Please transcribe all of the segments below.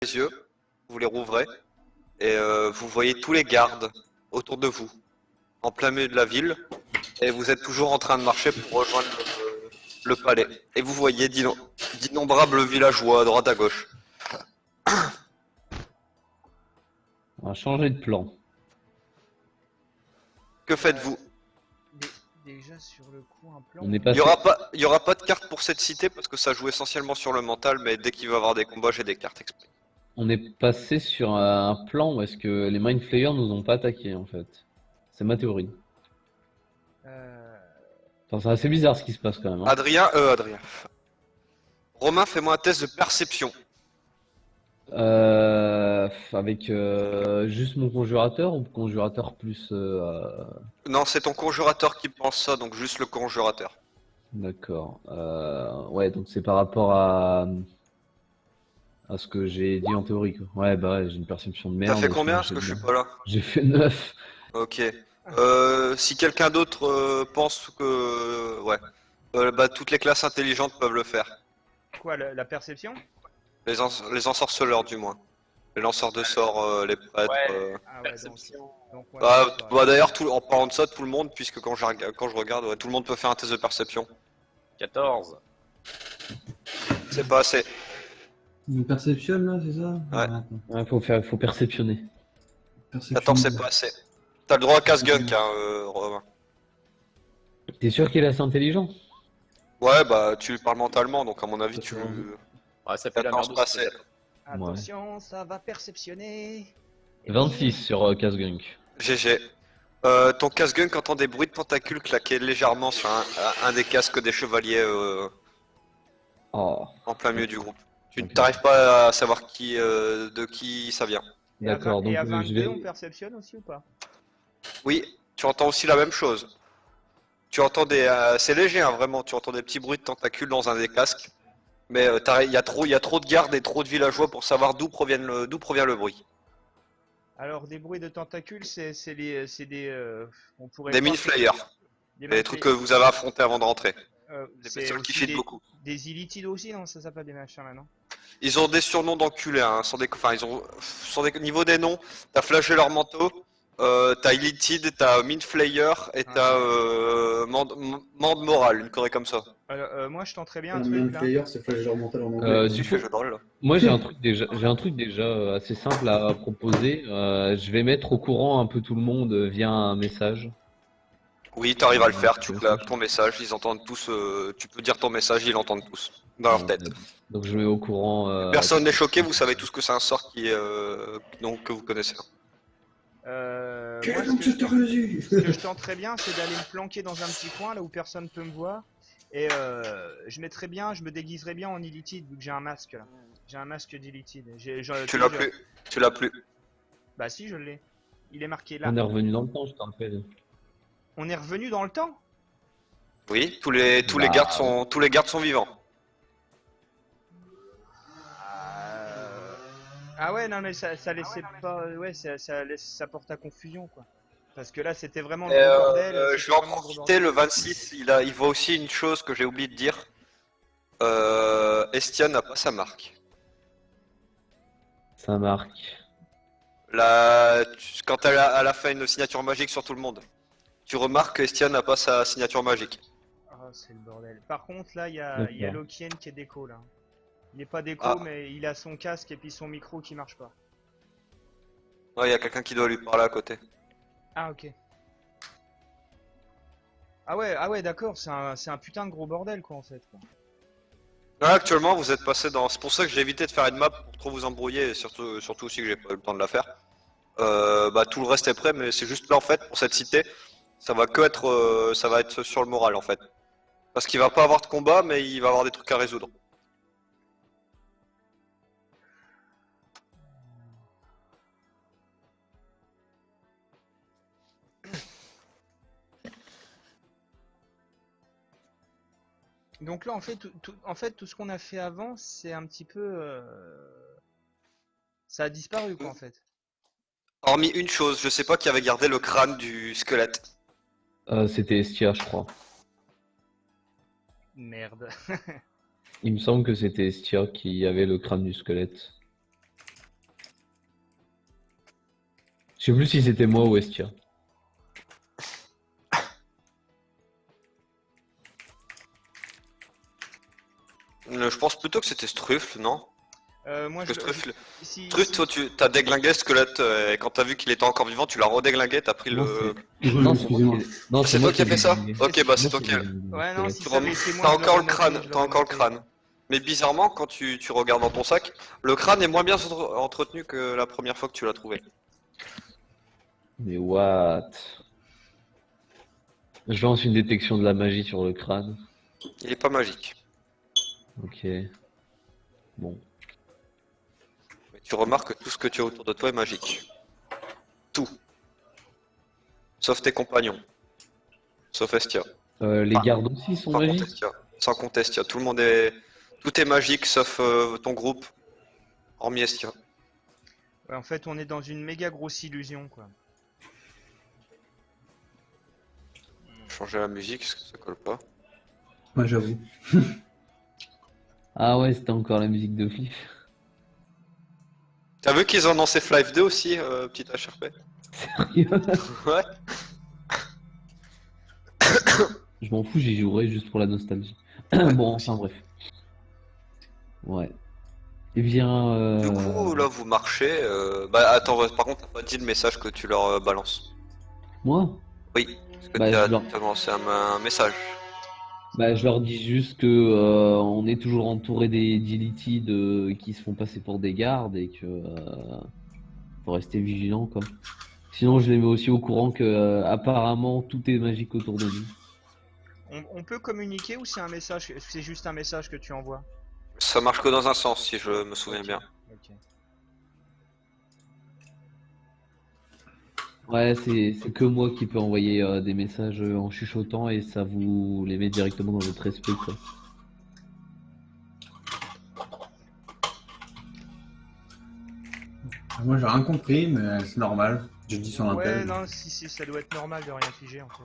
les yeux, vous les rouvrez, et vous voyez tous les gardes autour de vous, en plein milieu de la ville, et vous êtes toujours en train de marcher pour rejoindre le palais. Et vous voyez d'innombrables villageois à droite à gauche. On va changer de plan. Que faites-vous? Déjà sur le coup un plan. On est Il passé... y aura pas de carte pour cette cité parce que ça joue essentiellement sur le mental, mais dès qu'il va y avoir des combats, j'ai des cartes exprès. On est passé sur un plan où est-ce que les Mind Flayers nous ont pas attaqué en fait. C'est ma théorie. Enfin, c'est assez bizarre ce qui se passe quand même. Hein. Adrien. Romain, fais-moi un test de perception. Avec juste mon conjurateur ou conjurateur plus... Non, c'est ton conjurateur qui pense ça, donc juste le conjurateur. D'accord. Ouais, donc c'est par rapport à ce que j'ai dit en théorie, quoi. Ouais, bah ouais, j'ai une perception de merde. T'as fait combien parce que je suis pas là? J'ai fait 9. Ok. Si quelqu'un d'autre pense que... Ouais. Bah, toutes les classes intelligentes peuvent le faire. Quoi, la perception? Les ensorceleurs, du moins. Les lanceurs de sorts, les prêtres... Ah ouais, Perception. donc ouais, Bah, d'ailleurs, en parlant de ça, tout le monde, puisque quand je regarde, ouais, tout le monde peut faire un test de perception. 14. C'est pas assez. Une perception là, c'est ça? Ouais. Ouais, faut perceptionner. Perception. Attends, c'est pas assez. T'as le droit à casse-gunk, hein, Romain. T'es sûr qu'il est assez intelligent? Ouais, bah, tu lui parles mentalement, donc à mon avis, tu... Ouais, ça fait la 14 merde. pas assez. Attention, ça va perceptionner. 26 sur Casgunk. GG. Ton casse-gunk entend des bruits de tentacules claquer légèrement sur un des casques des chevaliers Oh, en plein milieu du groupe. Tu Ok. n'arrives pas à savoir de qui ça vient. d'accord. Donc Et à je 22, vais... on perceptionne aussi ou pas? Oui, tu entends aussi la même chose. Tu entends c'est léger, hein, vraiment. Tu entends des petits bruits de tentacules dans un des casques. Mais il y a trop de gardes et trop de villageois pour savoir d'où provient le bruit. Alors, des bruits de tentacules, c'est des... on pourrait Des croire mini que- flyers. Des Des trucs que vous avez affrontés avant de rentrer. Des c'est bestioles qui aussi cheatent beaucoup. des illitides aussi, non? Ça s'appelle des machins là, non? Ils ont des surnoms d'enculés, hein, niveau des noms, t'as flagelleur manteau, t'as Illitid, t'as Mint Flayer et t'as Mande Morale, une connerie comme ça. Alors, moi, je tenterais bien un Un truc man là. player, c'est flagelleur mental en anglais. Si Du je coup, fais jeu de rôle, là. moi j'ai un truc déjà assez simple à proposer. Je vais mettre au courant un peu tout le monde via un message. Oui, t'arrives à le faire, tu claques ton message, ils entendent tous, tu peux dire ton message, ils l'entendent tous, dans leur tête. Donc je mets au courant. Personne n'est choqué, vous savez tous que c'est un sort donc, que vous connaissez. Moi, Donc cette hérésie ce que je tenterais bien, c'est d'aller me planquer dans un petit coin là où personne peut me voir. Et je mettrais bien, je me déguiserais bien en illitide vu que j'ai un masque là. J'ai un masque d'illitide. Tu l'as plus, tu l'as plus. Bah si, je l'ai. Il est marqué là. On est revenu dans le temps, je te rappelle. On est revenu dans le temps. Oui, tous les Bah, gardes sont vivants. Ah ouais, non mais ça laissait pas, ouais, ça porte à confusion quoi. Parce que là, c'était vraiment le Et, gros bordel. je c'était vais en vraiment le gros profiter, bordel. le 26, il voit aussi une chose que j'ai oublié de dire. Estienne n'a pas sa marque. Ça marque. Quand elle a fait une signature magique sur tout le monde, tu remarques que Estienne n'a pas sa signature magique. Ah, c'est le bordel. Par contre, là, il y a D'accord. Lokien qui est déco là. Il est pas déco, Ah. mais il a son casque et puis son micro qui marche pas. Ouais, il y a quelqu'un qui doit lui parler à côté. Ah, ok. Ah ouais, d'accord, c'est un putain de gros bordel quoi en fait. Quoi. Là, actuellement, vous êtes passé dans. C'est pour ça que j'ai évité de faire une map pour trop vous embrouiller et surtout aussi que j'ai pas eu le temps de la faire. Bah, tout le reste est prêt, mais c'est juste là en fait pour cette cité. Ça va être sur le moral en fait. Parce qu'il va pas avoir de combat, mais il va avoir des trucs à résoudre. Donc là, en fait, tout ce qu'on a fait avant, c'est un petit peu, ça a disparu quoi en fait. Hormis une chose, je sais pas qui avait gardé le crâne du squelette. C'était Estia, je crois. Merde. Il me semble que c'était Estia qui avait le crâne du squelette. sais plus si c'était moi ou Estia. Je pense plutôt que c'était Struffle, non? Moi, Parce que Struffle, si, Struffle, si- toi, t'as déglingué le squelette, et quand t'as vu qu'il était encore vivant, tu l'as redéglingué, t'as pris Non, le... Non, c'est moi Excusez-moi. Non, C'est moi toi qui as fait ça? ai Ok, bah c'est Moi toi qui qui ai as... Ouais, non, si Tu ça avait été moi, T'as je encore l'aurais le crâne, noté, je t'as l'aurais encore le noté. crâne. Mais bizarrement, quand tu regardes dans ton sac, le crâne est moins bien entretenu que la première fois que tu l'as trouvé. Mais what? Je lance une détection de la magie sur le crâne. Il est pas magique. Ok. Bon. Mais tu remarques que tout ce que tu as autour de toi est magique. Tout. Sauf tes compagnons. Sauf Estia. Les Ah, gardes aussi sont Sans compter magiques? Estia. Sans compter Estia. Tout le monde est... Tout est magique sauf ton groupe. Hormis Estia. Ouais, en fait, on est dans une méga grosse illusion, quoi. Changer la musique, parce que ça colle pas. Ouais, j'avoue. Ah ouais, c'était encore la musique de Fliff. T'as vu qu'ils ont annoncé Flife 2 aussi, petit HRP? Sérieux? Ouais. Je m'en fous, j'y jouerai juste pour la nostalgie. Bon, enfin bref. Ouais. Eh bien, Du coup, là, vous marchez. Bah, attends, par contre, t'as pas dit le message que tu leur balances. moi? Oui, parce que Bah, t'as je leur... lancé un message. Bah, je leur dis juste que on est toujours entouré des d'Illithid qui se font passer pour des gardes et que faut rester vigilant quoi. Sinon, je les mets aussi au courant que apparemment tout est magique autour de nous. On peut communiquer ou c'est un message, c'est juste un message que tu envoies? Ça marche que dans un sens, si je me souviens bien. Ok. Ouais, c'est que moi qui peux envoyer des messages en chuchotant et ça vous les met directement dans votre esprit quoi. Moi, j'ai rien compris, mais c'est normal. J'ai dit son Ouais, appel. non, si, ça doit être normal de rien figer, en fait.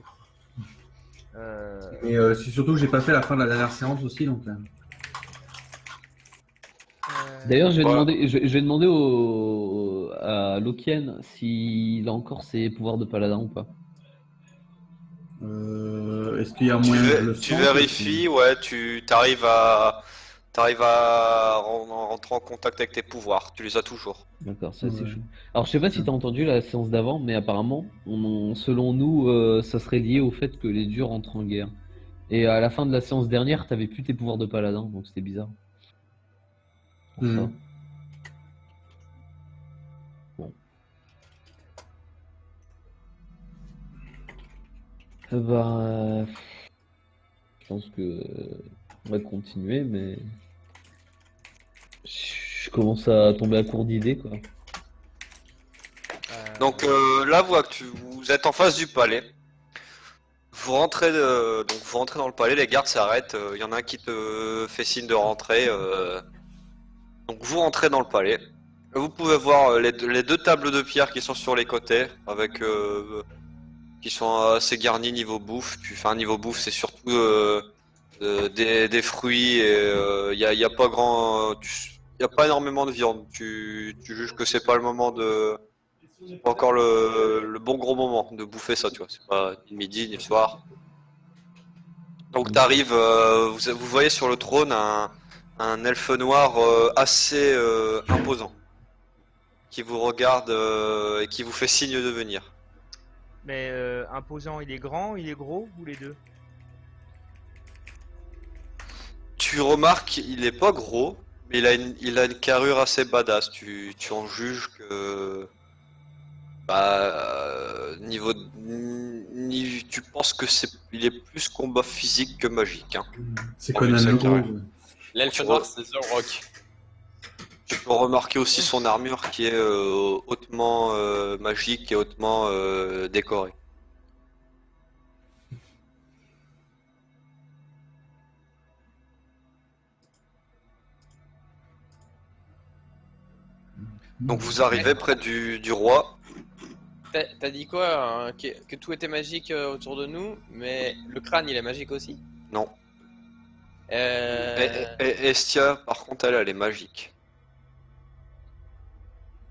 Mais c'est surtout que j'ai pas fait la fin de la dernière séance aussi, donc. D'ailleurs, je vais Voilà. demander, je vais demander à Lokien s'il a encore ses pouvoirs de paladin ou pas. Est-ce qu'il y a moyen que je le Tu sente vérifies, ouais, t'arrives à rentrer en contact avec tes pouvoirs. Tu les as toujours. D'accord, ça c'est Ouais. chaud. Alors, je sais pas si t'as entendu la séance d'avant, mais apparemment, selon nous, ça serait lié au fait que les dieux rentrent en guerre. Et à la fin de la séance dernière, t'avais plus tes pouvoirs de paladin, donc c'était bizarre. Pour ça. Mhm. Bon. Bah, je pense que on va continuer, mais je commence à tomber à court d'idées, quoi. Donc là, vous êtes en face du palais. Vous rentrez dans le palais, les gardes s'arrêtent. Il y en a un qui te fait signe de rentrer. Donc vous rentrez dans le palais. Vous pouvez voir les deux tables de pierre qui sont sur les côtés, avec qui sont assez garnies niveau bouffe. Enfin, niveau bouffe, c'est surtout des fruits et y a pas y a pas énormément de viande. Tu juges que c'est pas le moment de pas encore le bon gros moment de bouffer ça, tu vois. C'est pas ni le midi ni le soir. Donc t'arrives, vous voyez sur le trône un elfe noir assez imposant, qui vous regarde et qui vous fait signe de venir. Mais imposant, il est grand, il est gros, ou les deux? Tu remarques, il est pas gros, mais il a une carrure assez badass. Tu en juges que tu penses que il est plus combat physique que magique, hein. C'est Oh, Conan mais le ça, Gros. carré. L'elfe Tu noir, re- c'est The Rock. Tu peux remarquer aussi son armure qui est hautement magique et hautement décorée. Donc vous arrivez près du roi. T'as dit quoi, hein, que tout était magique autour de nous, mais le crâne il est magique aussi? Non. Euh... Et Estia, par contre, elle est magique.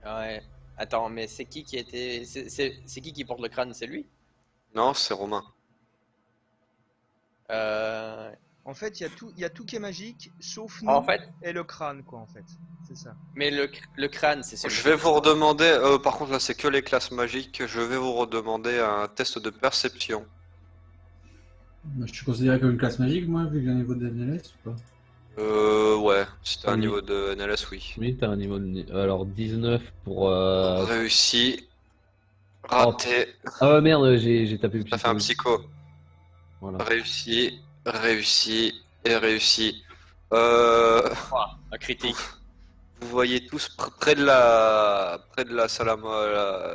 Ouais. Attends, mais c'est qui était. C'est qui porte le crâne? C'est lui? Non, c'est Romain. En fait, il y a tout qui est magique, sauf nous En fait, et le crâne, quoi, en fait. C'est ça. mais le crâne, c'est celui. Je vais vous redemander, par contre là c'est que les classes magiques, je vais vous redemander un test de perception. Moi, je suis considéré comme une classe magique, moi, vu que j'ai un niveau de NLS ou pas? Ouais, si t'as un Oui. niveau de NLS, oui. Oui, t'as un niveau de... Alors 19 pour... Réussi, raté, Ah merde, j'ai tapé ça fait un psychologie. psycho. Voilà. Réussi, réussi et réussi. Un critique. Vous voyez tous près de la salle à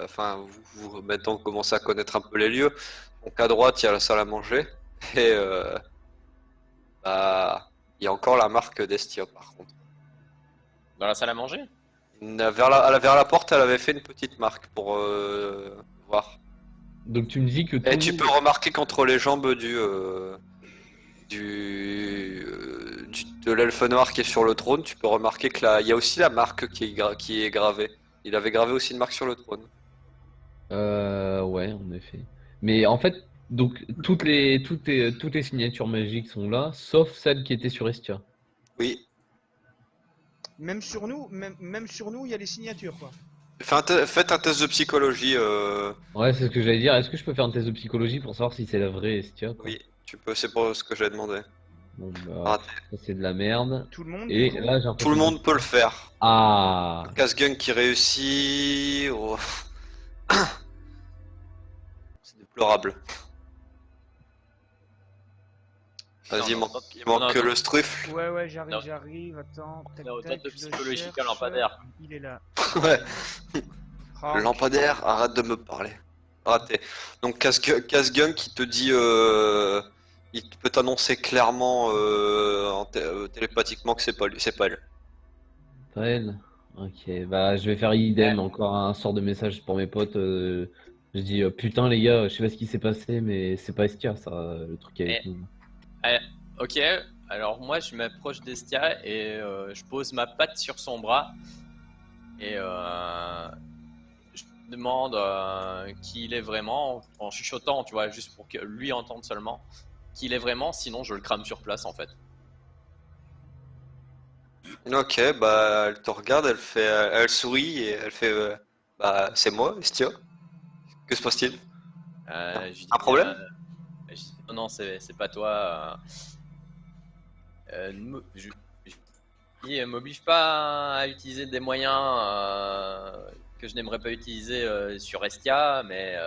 enfin vous maintenant vous commencez à connaître un peu les lieux. Donc à droite il y a la salle à manger et bah il y a encore la marque d'Estia par contre. Dans la salle à manger? Vers la porte elle avait fait une petite marque pour voir. Donc tu me dis que tout Et le tu monde- peux remarquer qu'entre les jambes de l'elfe noir qui est sur le trône, tu peux remarquer que là, il y a aussi la marque qui est gravée. Il avait gravé aussi une marque sur le trône. Ouais, en effet. Mais en fait, donc toutes les signatures magiques sont là, sauf celle qui était sur Estia. Oui. Même sur nous, il y a les signatures, quoi. Faites un test de psychologie. Ouais, c'est ce que j'allais dire. Est-ce que je peux faire un test de psychologie pour savoir si c'est la vraie Estia, quoi? Oui, tu peux. C'est pour ce que j'ai demandé. Bon, bah, Raté. ça, c'est de la merde. Tout le monde. Et du coup là, j'ai Tout le monde peut le faire. Ah! Casse-gun qui réussit. Oh. C'est déplorable. Vas-y, il manque que le struffle. Ouais, Non. j'arrive. Attends. Tac, Non, tac, test de je psychologie cherche. qu'un lampadaire. Il est là. Ouais. Ah, Le lampadaire, arrête de me parler. Raté. Donc Casse-Gun qui te dit, il peut t'annoncer clairement, télépathiquement que c'est pas lui, c'est pas elle. Pas elle? Ok, bah je vais faire idem, encore un sort de message pour mes potes. Je dis putain les gars, je sais pas ce qui s'est passé, mais c'est pas Estia ça, le truc avec Eh. nous. Ok, alors moi je m'approche d'Estia et je pose ma patte sur son bras et je demande qui il est vraiment en chuchotant, tu vois, juste pour que lui entende seulement qui il est vraiment, sinon je le crame sur place en fait. Ok, bah elle te regarde, elle sourit et elle fait, bah c'est moi, Estia. Que se passe-t-il? Je dis, Un problème? je dis, non, c'est pas toi. Je dis, m'oblige pas à utiliser des moyens que je n'aimerais pas utiliser sur Estia, mais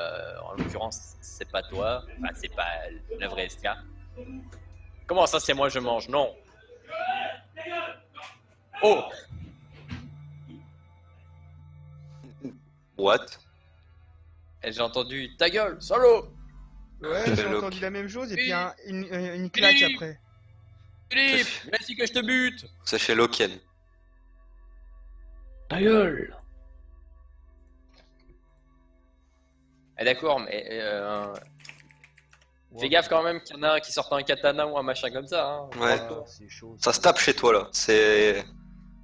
en l'occurrence, c'est pas toi. Enfin, c'est pas la vraie Estia. Comment ça, c'est moi, je mange? Non. Oh! What? Et j'ai entendu ta gueule, salaud! Ouais, Quel j'ai look. entendu la même chose et Oui. puis une claque Oui. après. Philippe, viens ici que je te bute! C'est chez Loken. Ta gueule! Eh, d'accord, mais fais gaffe quand même qu'il y en a un qui sorte un katana ou un machin comme ça. Hein. Ouais. Ah, c'est chaud. Ça se tape chez toi là. C'est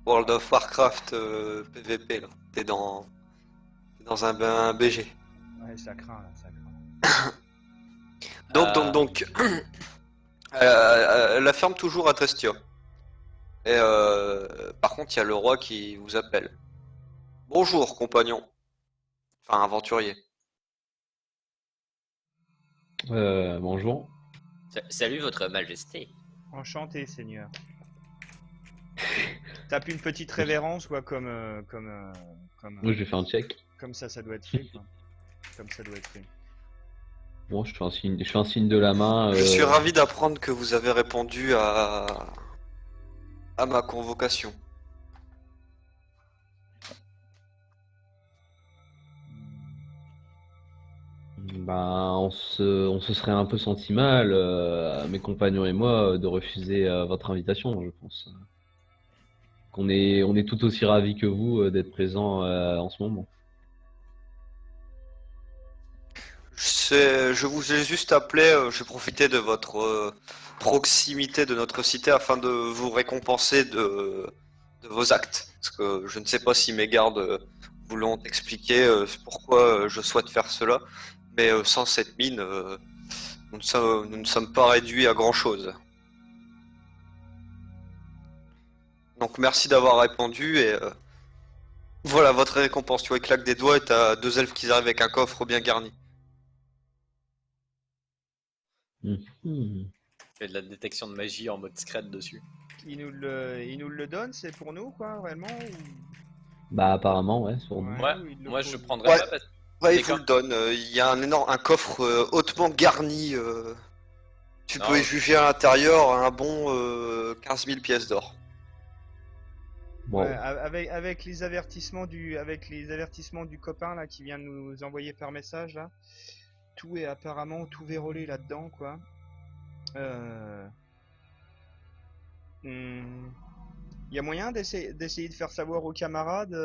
World of Warcraft PVP là. T'es dans un BG. Ouais, ça craint là, ça craint. Donc, elle la ferme toujours à Trestia. Et par contre, il y a le roi qui vous appelle. Bonjour, compagnon. Enfin, aventurier. Bonjour. Salut votre majesté. Enchanté, Seigneur. Tape une petite révérence, quoi, Moi je vais faire un check. comme ça doit être fait, quoi. Comme ça doit être fait. Bon, je fais un signe de la main. Je suis ravi d'apprendre que vous avez répondu à ma convocation. Bah, on se serait un peu senti mal, mes compagnons et moi, de refuser votre invitation, je pense. On est tout aussi ravis que vous d'être présents en ce moment. Je vous ai juste appelé, j'ai profité de votre proximité de notre cité afin de vous récompenser de vos actes. Parce que je ne sais pas si mes gardes voulons expliquer pourquoi je souhaite faire cela, mais sans cette mine, nous ne sommes pas réduits à grand chose. Donc merci d'avoir répondu et voilà votre récompense. Tu vois, il claque des doigts et t'as 2 elfes qui arrivent avec un coffre bien garni. Mhm. Fait de la détection de magie en mode secret dessus. Il nous le donne, c'est pour nous, quoi, réellement ou... Bah apparemment ouais, sur nous. Ouais, ou il le moi pose je où prendrais Ouais. pas parce que Ouais, il Des vous co- le donne. Il y a un coffre hautement garni. Tu Non, peux y juger à l'intérieur un bon 15 000 pièces d'or. Wow. Ouais, avec les avertissements du copain là qui vient de nous envoyer par message là, tout est apparemment tout vérolé là-dedans quoi. Euh... Il y a moyen d'essayer de faire savoir aux camarades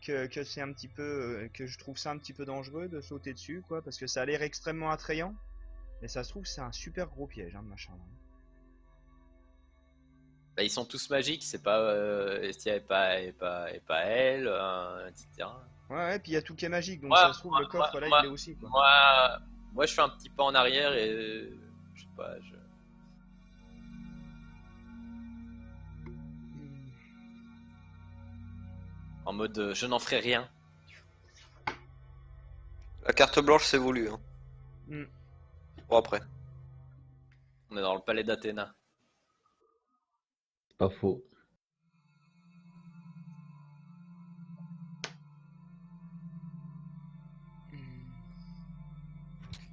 que c'est un petit peu que je trouve ça un petit peu dangereux de sauter dessus quoi parce que ça a l'air extrêmement attrayant. Mais ça se trouve c'est un super gros piège hein, machin. bah, ils sont tous magiques, c'est pas Estia et pas elle, etc. Ouais, puis il y a tout qui est magique donc Ouais, ça se trouve le ouais, coffre là ouais, il est aussi quoi. moi je fais un petit pas en arrière et je sais pas, en mode je n'en ferai rien. La carte blanche, c'est voulu. Hein. Hmm. Bon, après. On est dans le palais d'Athéna. C'est pas faux.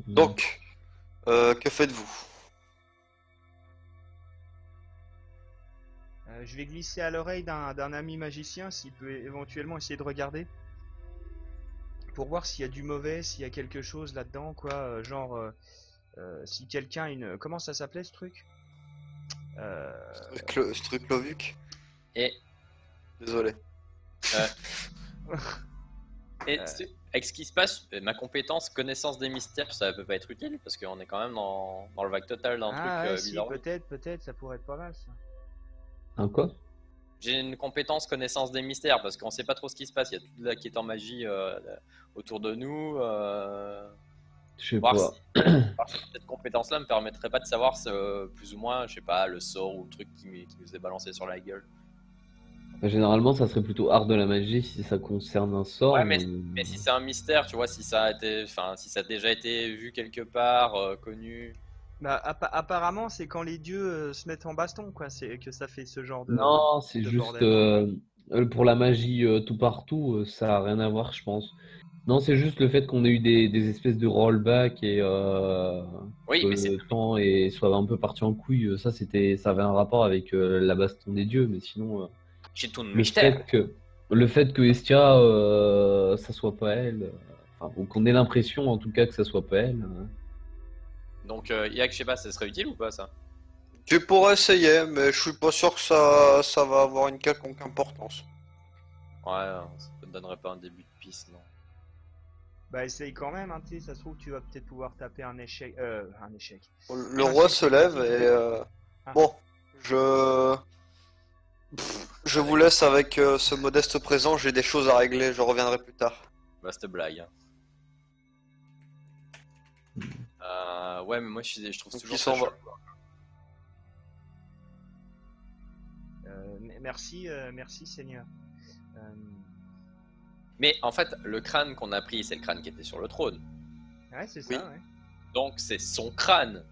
Donc, que faites-vous? Je vais glisser à l'oreille d'un ami magicien s'il peut éventuellement essayer de regarder pour voir s'il y a du mauvais, s'il y a quelque chose là-dedans, quoi. Si quelqu'un a une. Comment ça s'appelait ce truc euh... Struclovuc. Et, Désolé. et avec ce qui se passe, ma compétence connaissance des mystères, ça peut pas être utile parce qu'on est quand même dans le vague total d'un Ah truc ouais, si, bizarre. peut-être, ça pourrait être pas mal ça. Un quoi? J'ai une compétence connaissance des mystères parce qu'on sait pas trop ce qui se passe. Il y a tout là qui est en magie autour de nous. Je sais Voir pas. voir si cette compétence-là me permettrait pas de savoir plus ou moins, je sais pas, le sort ou le truc qui nous est balancé sur la gueule. Généralement, ça serait plutôt art de la magie si ça concerne un sort. Ouais, mais si c'est un mystère, tu vois, si ça a déjà été vu quelque part, connu. Bah, apparemment, c'est quand les dieux se mettent en baston, quoi. C'est que ça fait ce genre Non, c'est de juste bordel. pour la magie tout partout, ça a rien à voir, je pense. Non, c'est juste le fait qu'on ait eu des espèces de rollback et Oui, que mais c'est le temps soit un peu parti en couille. Ça avait un rapport avec la baston des dieux, mais sinon, chez tout le le mystère. le fait que Estia, ça soit pas elle, enfin, ou qu'on ait l'impression en tout cas que ça soit pas elle. Donc, Yak, je sais pas, ça serait utile ou pas ça? Tu pourrais essayer, mais je suis pas sûr que ça va avoir une quelconque importance. Ouais, ça te donnerait pas un début de piste, non? Bah, essaye quand même, hein, tu sais, ça se trouve, tu vas peut-être pouvoir taper un échec. Un échec. Le Un roi succès se lève critique. et Ah. bon, je vous laisse avec ce modeste présent. J'ai des choses à régler. Je reviendrai plus tard. Vaste blague. Ouais, mais moi je trouve Donc, toujours il ça s'en va. chelou. Merci Seigneur. Mais en fait, le crâne qu'on a pris, c'est le crâne qui était sur le trône. Ouais, c'est ça, Oui. ouais. Donc c'est son crâne.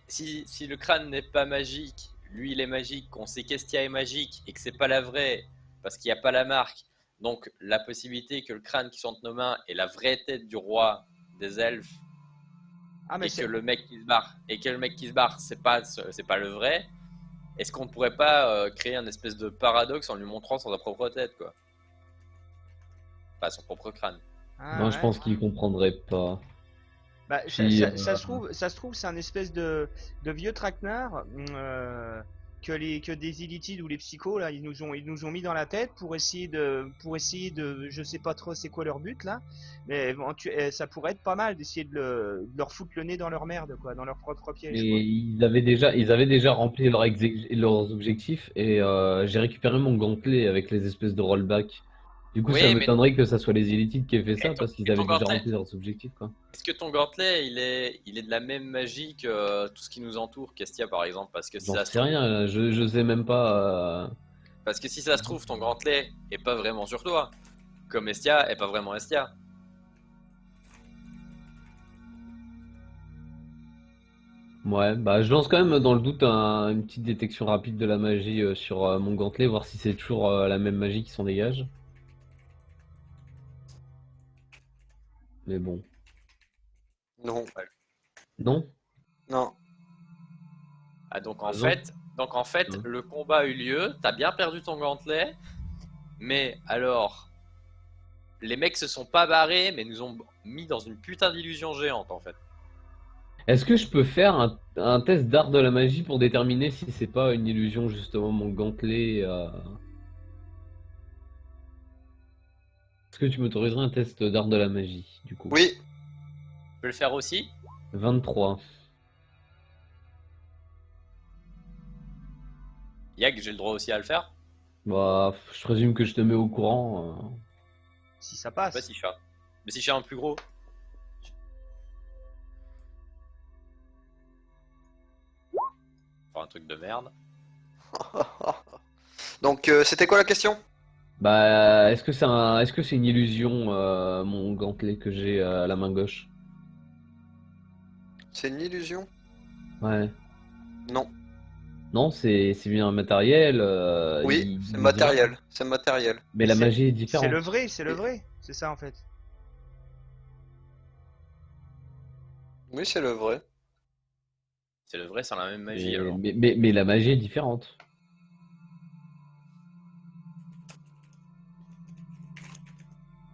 Si le crâne n'est pas magique, lui il est magique, qu'on sait qu'Estia est magique et que c'est pas la vraie parce qu'il n'y a pas la marque. Donc la possibilité que le crâne qui soit entre nos mains est la vraie tête du roi des elfes Ah, mais et que le mec qui se barre c'est pas le vrai. Est-ce qu'on ne pourrait pas créer un espèce de paradoxe en lui montrant sa propre tête, quoi? Enfin, son propre crâne. Ah, Non, je ouais. pense qu'il comprendrait pas. Bah, Puis, ça se trouve, c'est un espèce de vieux traquenard que des illitides ou les psychos là, ils nous ont mis dans la tête pour essayer de, je sais pas trop c'est quoi leur but là, mais ça pourrait être pas mal d'essayer de leur foutre le nez dans leur merde quoi, dans leur propre piège Et quoi. ils avaient déjà rempli leurs objectifs et j'ai récupéré mon gantelet avec les espèces de rollback. Du coup, Oui, ça mais- m'étonnerait que ça soit les élites qui aient fait ça ton- parce qu'ils et avaient ton déjà gantelet rempli leurs objectifs, quoi. Est-ce que ton gantelet, il est de la même magie que tout ce qui nous entoure, Kestia par exemple? Parce que si J'en ça se sais trouve, rien, je sais même pas. parce que si ça se trouve, ton gantelet est pas vraiment sur toi, comme Estia est pas vraiment Estia. Ouais, bah je lance quand même dans le doute une petite détection rapide de la magie sur mon gantelet, voir si c'est toujours la même magie qui s'en dégage. Mais bon. Non, Non? non. Ah, donc Ah en non. fait, Hein. le combat a eu lieu, t'as bien perdu ton gantelet, mais alors, les mecs se sont pas barrés, mais nous ont mis dans une putain d'illusion géante en fait. Est-ce que je peux faire un test d'art de la magie pour déterminer si c'est pas une illusion justement mon gantelet Est-ce que tu m'autoriserais un test d'art de la magie du coup? Oui, Tu peux le faire aussi? 23. Yag, j'ai le droit aussi à le faire? Bah, je présume que je te mets au courant. Si ça Je sais pas passe. si je fais un... Mais si je fais un plus gros. Enfin, un truc de merde. donc c'était quoi la question? Bah, est-ce que c'est une illusion mon gantelet que j'ai à la main gauche? C'est une illusion? Ouais. Non. Non, c'est bien matériel. Oui, c'est il matériel. C'est matériel. Mais la C'est- magie est C'est différente. le vrai, c'est le vrai. C'est ça en fait. Oui, c'est le vrai. C'est le vrai, c'est la même magie alors. Mais la magie est différente.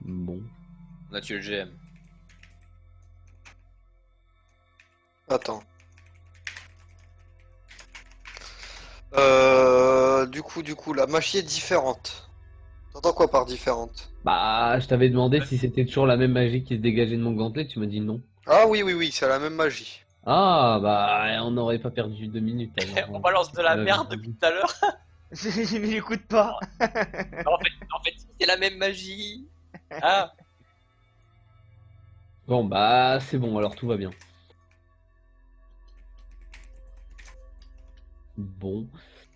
Bon. On a tué le GM. Attends. Du coup, la magie est différente. T'entends quoi par différente? Bah, je t'avais demandé si c'était toujours la même magie qui se dégageait de mon gantelet, tu m'as dit non. Ah oui, oui, oui, c'est la même magie. Ah, bah, on n'aurait pas perdu 2 minutes alors. On balance de la Ouais, merde vas-y. depuis tout à l'heure. Il m'écoute pas. En fait, c'est la même magie. Ah, Bon, bah, c'est bon, alors tout va bien. Bon,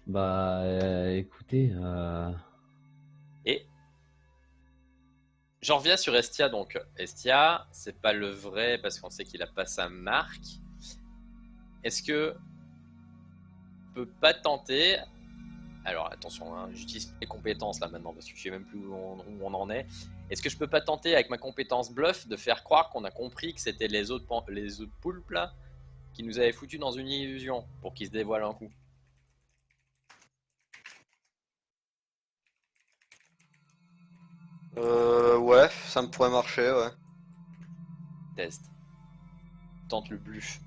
bah, écoutez, et j'en reviens sur Estia donc. Estia, c'est pas le vrai parce qu'on sait qu'il a pas sa marque. Est-ce que on peut pas tenter? Alors attention, hein, j'utilise mes compétences là maintenant parce que je sais même plus où on en est. Est-ce que je peux pas tenter avec ma compétence bluff de faire croire qu'on a compris que c'était les autres poulpes là qui nous avaient foutu dans une illusion pour qu'ils se dévoilent un coup? Ouais, ça me pourrait marcher, ouais. Test. Tente le bluff.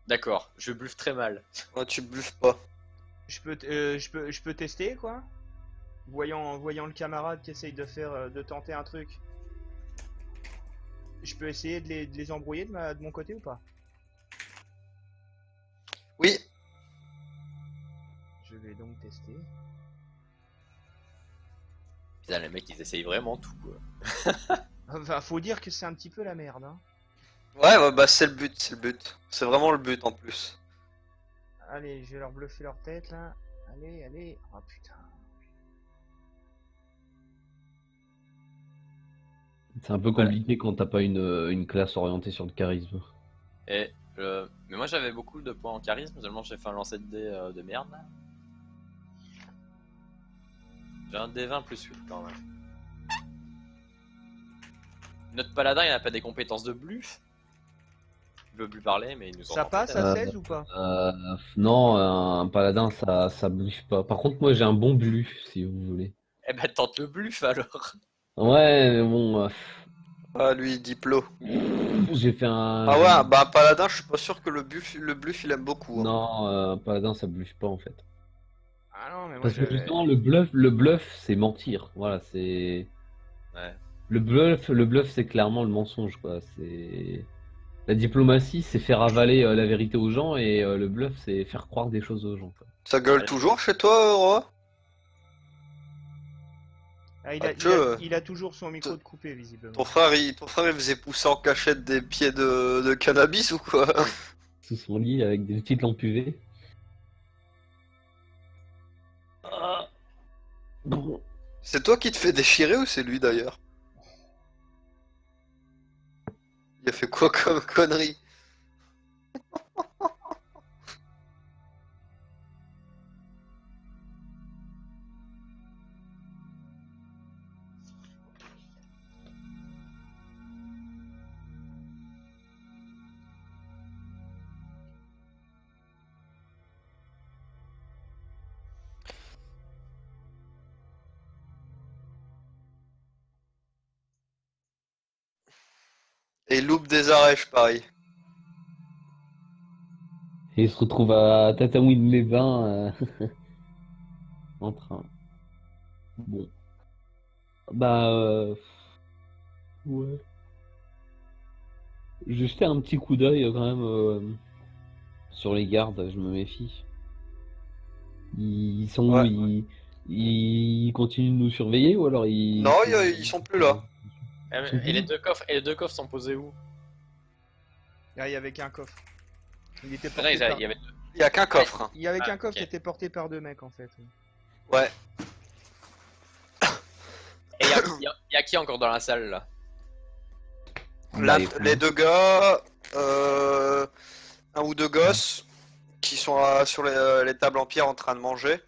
D'accord, je bluffe très mal. Ouais, tu bluffes pas. Je peux tester quoi. Voyant le camarade qui essaye de tenter un truc. Je peux essayer de les embrouiller de mon côté ou pas? Oui, Je vais donc tester. Putain, les mecs ils essayent vraiment tout quoi. Enfin, faut dire que c'est un petit peu la merde. Hein. ouais, bah c'est le but, c'est le but. C'est vraiment le but en plus. Allez, je vais leur bluffer leur tête là. Allez, allez. Oh putain. c'est un peu compliqué quand t'as pas une classe orientée sur le charisme. Et mais moi j'avais beaucoup de points en charisme, seulement j'ai fait un lancer de dés de merde là. J'ai un D20 plus 8 quand même. Notre paladin il a pas des compétences de bluff. Il veut plus parler mais il nous en Ça en passe fait. à 16 ou pas? Non, un paladin, ça bluffe pas. Par contre, moi, j'ai un bon bluff, si vous voulez. Eh ben tente le bluff alors. Ouais, mais bon, Ah, lui, Diplo. J'ai fait un. Ah ouais, bah, Paladin, je suis pas sûr que le bluff il aime beaucoup. Hein. Non, Paladin, ça bluffe pas en fait. Ah non, mais moi Parce que j'avais. justement, le bluff, c'est mentir. Voilà, c'est. Ouais. Le bluff, c'est clairement le mensonge, quoi. C'est. La diplomatie, c'est faire avaler la vérité aux gens, et le bluff, c'est faire croire des choses aux gens, quoi. Ça gueule Ouais. toujours chez toi, Roi? Ah, Ah, que, il a toujours son micro de coupé, visiblement. ton frère, il faisait pousser en cachette des pieds de cannabis ou quoi? Sous son lit avec des petites lampes UV. Ah. Bon. C'est toi qui te fais déchirer ou c'est lui d'ailleurs? Il a fait quoi comme connerie? Et il loupe des arèches, pareil. Et il se retrouve à Tatamouine-les-Bains en train. Bon. Bah, ouais. J'ai jeté un petit coup d'œil quand même sur les gardes, je me méfie. Ils sont où? Ouais. Ils continuent de nous surveiller ou alors ils. Non, ils sont plus là. Ils sont plus Et les là. deux coffres sont posés où? Ah, il y avait qu'un coffre. Il était C'est vrai, porté par... il y avait Il y a qu'un coffre. Hein. Il y avait Ah, qu'un coffre ok. qui était porté par 2 mecs en fait. Ouais. Et il y a qui encore dans la salle là? Là, Bah, les deux gars, un ou deux gosses qui sont sur les tables en pierre en train de manger.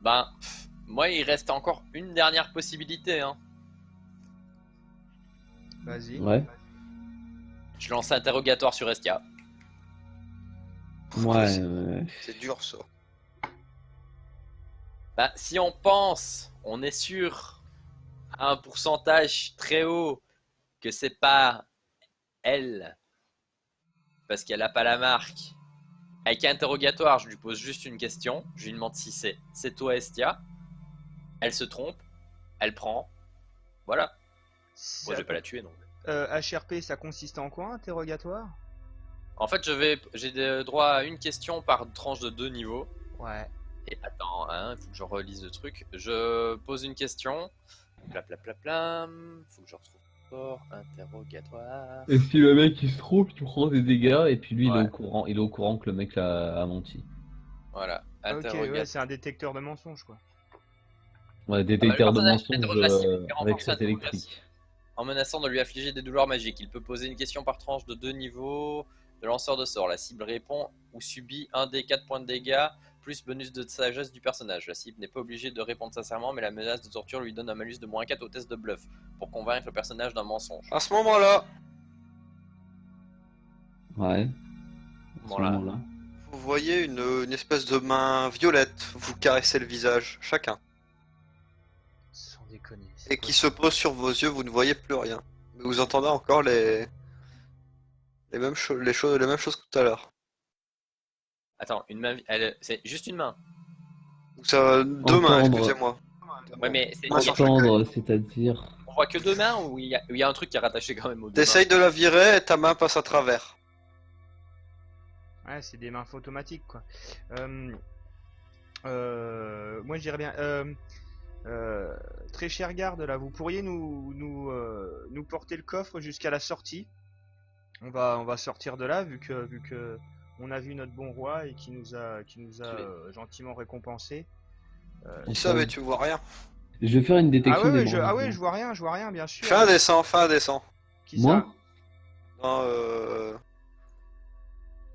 Ben, moi il reste encore une dernière possibilité. Hein. Vas-y. Ouais. Je lance interrogatoire sur Estia. Ouais. C'est dur ça. Ben, si on pense, on est sûr à un pourcentage très haut que c'est pas elle, parce qu'elle a pas la marque. Avec interrogatoire, je lui pose juste une question. Je lui demande si c'est toi Estia. Elle se trompe, elle prend. Voilà. Moi je vais pas la tuer donc. HRP, ça consiste en quoi, interrogatoire? En fait, j'ai des droit à une question par tranche de 2 niveaux. Ouais. Et attends, hein, faut que je relise le truc. Je pose une question. Plaplam. Faut que je retrouve fort. Interrogatoire. Et si le mec il se trompe, tu prends des dégâts et puis lui Ouais. il est au courant que le mec a menti. Voilà. Ok, ouais, Interrogatoire. c'est un détecteur de mensonges quoi. Ouais, détecteur de personnage mensonges interroge la cible et avec renforce la cette électrique. En menaçant de lui affliger des douleurs magiques. Il peut poser une question par tranche de 2 niveaux de lanceur de sort. La cible répond ou subit 1 des 4 points de dégâts, plus bonus de sagesse du personnage. La cible n'est pas obligée de répondre sincèrement, mais la menace de torture lui donne un malus de -4 au test de bluff, pour convaincre le personnage d'un mensonge. À ce moment-là, Ouais. À ce Voilà. moment-là. vous voyez une espèce de main violette vous caresser le visage, chacun. Sans déconner. c'est Et quoi qui ça se pose sur vos yeux, vous ne voyez plus rien. Mais vous entendez encore les mêmes choses, les mêmes choses que tout à l'heure. Attends, une main. C'est juste une main. Donc ça, deux mains, Entendre. excusez-moi. Ouais, mais Main sur chaque œil. Entendre, c'est-à-dire. on voit que 2 mains ou il y a un truc qui est rattaché quand même aux 2 mains. T'essayes de la virer et ta main passe à travers. Ouais, c'est des mains automatiques quoi. Moi je dirais bien. Très cher garde là, vous pourriez nous porter le coffre jusqu'à la sortie. On va sortir de là vu que on a vu notre bon roi et qui nous a gentiment récompensé. Qui ça, mais tu vois rien. Je vais faire une Ah détection ouais, des ah ouais, mensonges. je vois rien bien sûr. Fais un dessin, fais un dessin. Qui Moi ça? Non,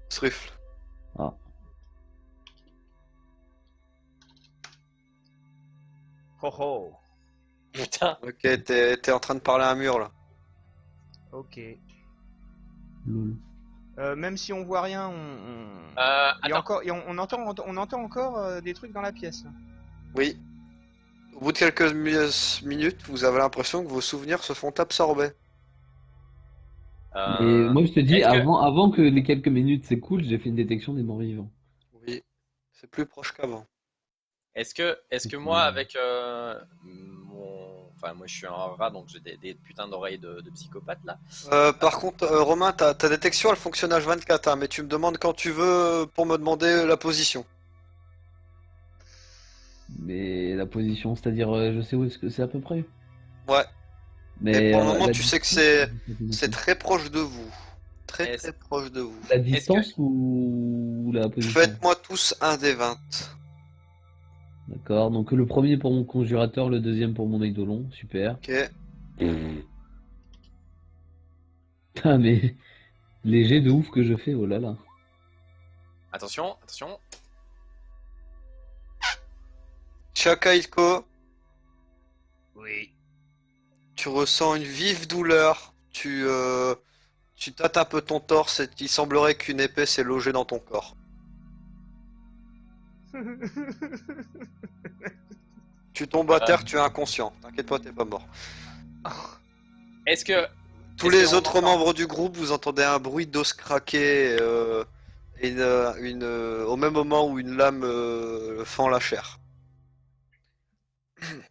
Sriffle. Ah. Oh oh. Putain. Ok, t'es en train de parler à un mur là. Ok. Lol. Même si on voit rien, il y a Attends. encore, on entend encore des trucs dans la pièce. Là. Oui. Au bout de quelques minutes, vous avez l'impression que vos souvenirs se font absorber. Et moi, je te dis, Est-ce que, avant que les quelques minutes s'écoulent, j'ai fait une détection des morts vivants. Oui, c'est plus proche qu'avant. est-ce que moi, avec enfin, moi je suis un rat, donc j'ai des putains d'oreilles de psychopathe là. Par contre, Romain, ta détection elle fonctionne H24, hein, mais tu me demandes quand tu veux pour me demander la position. Mais la position, c'est-à-dire, je sais où est-ce que c'est à peu près. Ouais, et Mais pour le moment, la tu sais que distance, c'est très proche de vous. Très Est-ce très proche de vous. la est-ce que, distance ou la position? Faites-moi tous un des 20. D'accord, donc le premier pour mon conjurateur, le deuxième pour mon eidolon, super. Ok. Ah mais les jets de ouf que je fais, oh là là. attention, attention. Shakaiko, Oui. tu ressens une vive douleur. Tu tâtes un peu ton torse et il semblerait qu'une épée s'est logée dans ton corps. Tu tombes à terre, tu es inconscient. T'inquiète pas, t'es pas mort. Est-ce que, Tous est-ce les qu'on autres entend- membres du groupe, vous entendez un bruit d'os craquer et au même moment où une lame fend la chair.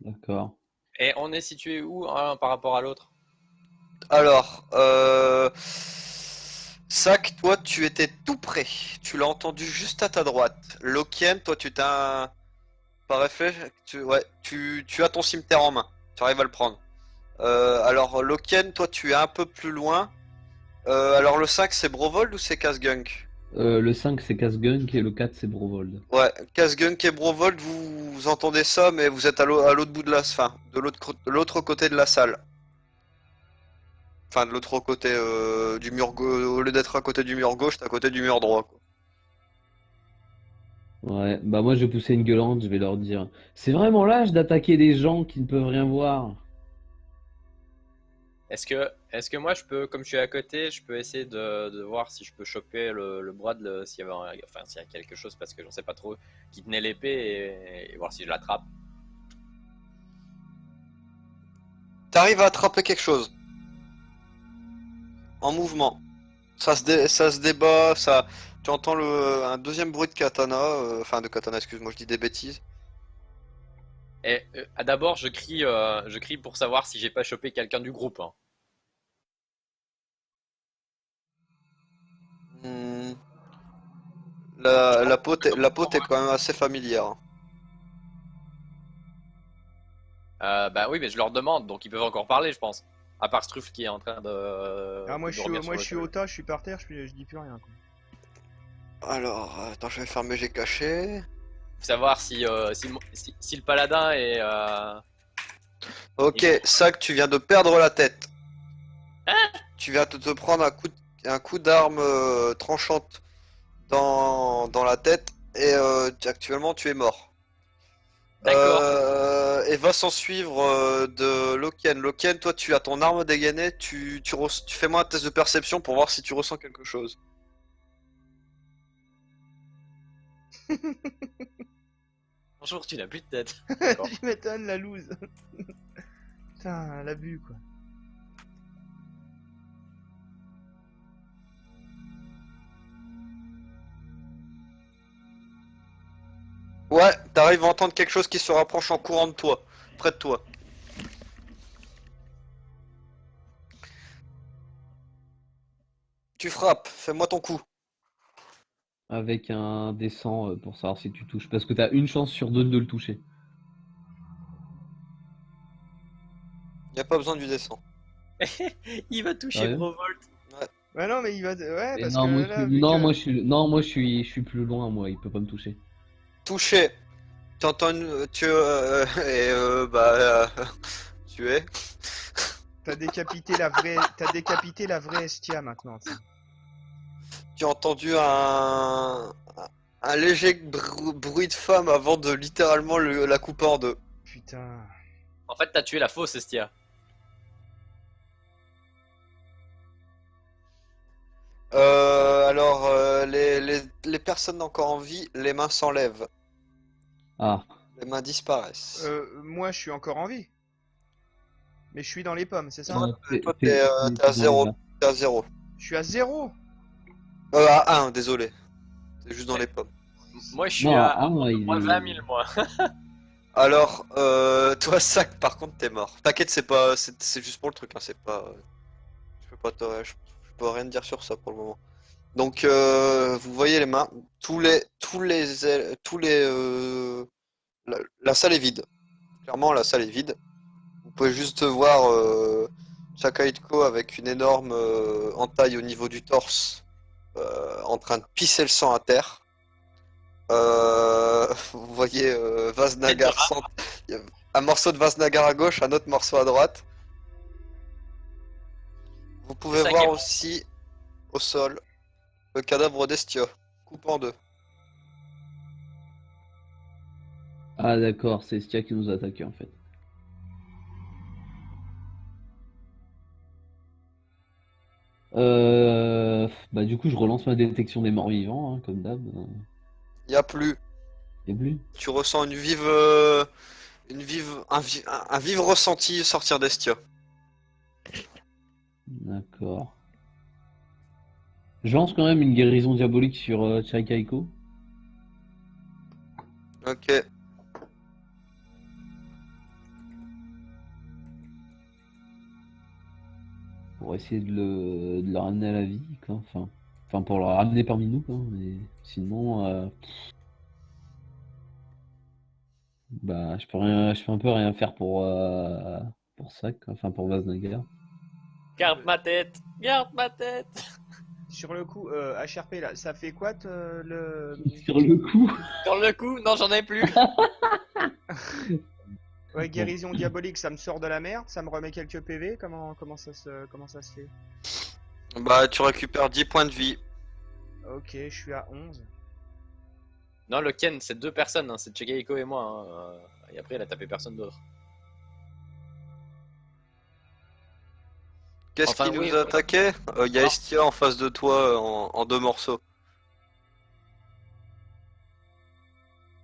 D'accord. Et on est situé où hein, par rapport à l'autre? Alors, Sac, toi, tu étais tout près. Tu l'as entendu juste à ta droite. Lokien, toi, tu t'as par réflexe, ouais, tu as ton cimetière en main. Tu arrives à le prendre. Alors, Lokien, toi, tu es un peu plus loin. Alors, le 5, c'est Brovold ou c'est Casgunk? Le 5 c'est Casgunk et le 4 c'est Brovold. Ouais, Casgunk et Brovold, vous entendez ça, mais vous êtes à l'autre bout de la, fin, de l'autre côté de la salle. Enfin, de l'autre côté du mur gauche, au lieu d'être à côté du mur gauche, t'es à côté du mur droit, quoi. Ouais, bah moi je vais pousser une gueulante, je vais leur dire. C'est vraiment lâche d'attaquer des gens qui ne peuvent rien voir. Est-ce que moi je peux, comme je suis à côté, je peux essayer de voir si je peux choper le bras s'il y avait, enfin s'il y a quelque chose parce que j'en sais pas trop, qui tenait l'épée et voir si je l'attrape. T'arrives à attraper quelque chose en mouvement. Ça se débat, ça. Tu entends un deuxième bruit de katana, enfin de katana, excuse-moi, je dis des bêtises. Et d'abord je crie pour savoir si j'ai pas chopé quelqu'un du groupe, hein. Hmm, Je la peau t'est quand même assez familière, hein. Bah oui, mais je leur demande, donc ils peuvent encore parler, je pense. À part Struff qui est en train Ah, moi de je suis, dormir moi, sur je le suis sol. au tas, je suis par terre, je dis plus rien, quoi. Alors, attends, je vais faire mes jets cachés. Faut savoir si le paladin est. Ok, Et- Sac, tu viens de perdre la tête. Tu viens de te prendre un coup d'arme tranchante dans la tête et actuellement tu es mort. D'accord. Et va s'en suivre de Loken. Loken, toi tu as ton arme dégainée, tu fais-moi un test de perception pour voir si tu ressens quelque chose. Bonjour, tu n'as plus de tête. D'accord. Tu m'étonnes, la loose. Putain, l'abus, quoi. Ouais, t'arrives à entendre quelque chose qui se rapproche en courant de toi, près de toi. Tu frappes, fais-moi ton coup. Avec un descent pour savoir si tu touches. Parce que t'as une chance sur deux de le toucher. Y a pas besoin du descend. Il va toucher Sérieux Brovolt. Ouais, non, mais il va. Ouais, Et parce non, que là, vu que. moi je suis plus loin, moi, il peut pas me toucher. Touché. T'entends tu es. T'as décapité la vraie Estia maintenant, tu sais. Tu as entendu un léger bruit de femme avant de littéralement la couper en deux. Putain. En fait, t'as tué la fausse Estia. Alors, les personnes encore en vie, les mains s'enlèvent. Ah, Les mains disparaissent. Moi, je suis encore en vie. Mais je suis dans les pommes, c'est ça? Non, Toi, t'es à 0. T'es à 0. Je suis à 0. À 1, désolé. T'es juste dans les pommes. Moi, je suis Non, à il moins est- 20 000, moi. Alors, toi, Sac, par contre, t'es mort. T'inquiète, c'est juste pour le truc, hein, c'est pas. Je peux pas je peux rien te dire sur ça pour le moment. Donc, vous voyez les mains, la salle est vide. Clairement, la salle est vide. Vous pouvez juste voir Chakaitko avec une énorme entaille au niveau du torse, en train de pisser le sang à terre. Vous voyez Vaznagar, un morceau de Vaznagar à gauche, un autre morceau à droite. Vous pouvez C'est ça qui voir est bon. aussi au sol le cadavre d'Estia, coupé en deux. Ah d'accord, c'est Stia qui nous a attaqué en fait. Bah du coup je relance ma détection des morts vivants, hein, comme d'hab. Il y a plus. Et plus. Tu ressens un vive ressenti sortir d'Estia. D'accord. Je lance quand même une guérison diabolique sur Chaikaiko. Ok. Pour essayer de le ramener à la vie, quoi. Enfin pour le ramener parmi nous, quoi. Mais sinon, bah je peux un peu rien faire pour ça, quoi. Enfin pour Vaznagar. Garde ma tête. Garde ma tête. Sur le coup, HRP là, ça fait quoi le. Sur le coup. Sur le coup, non, j'en ai plus. Ouais, guérison diabolique, ça me sort de la merde, ça me remet quelques PV, comment ça se fait? Bah, tu récupères 10 points de vie. Ok, je suis à 11. Non, le Ken, c'est 2 personnes, hein, c'est Chegaiko et moi. Hein. Et après, il a tapé personne d'autre. Qu'est-ce Enfin, qui oui, nous a attaqué? Il y a Ah. Estia en face de toi en deux morceaux.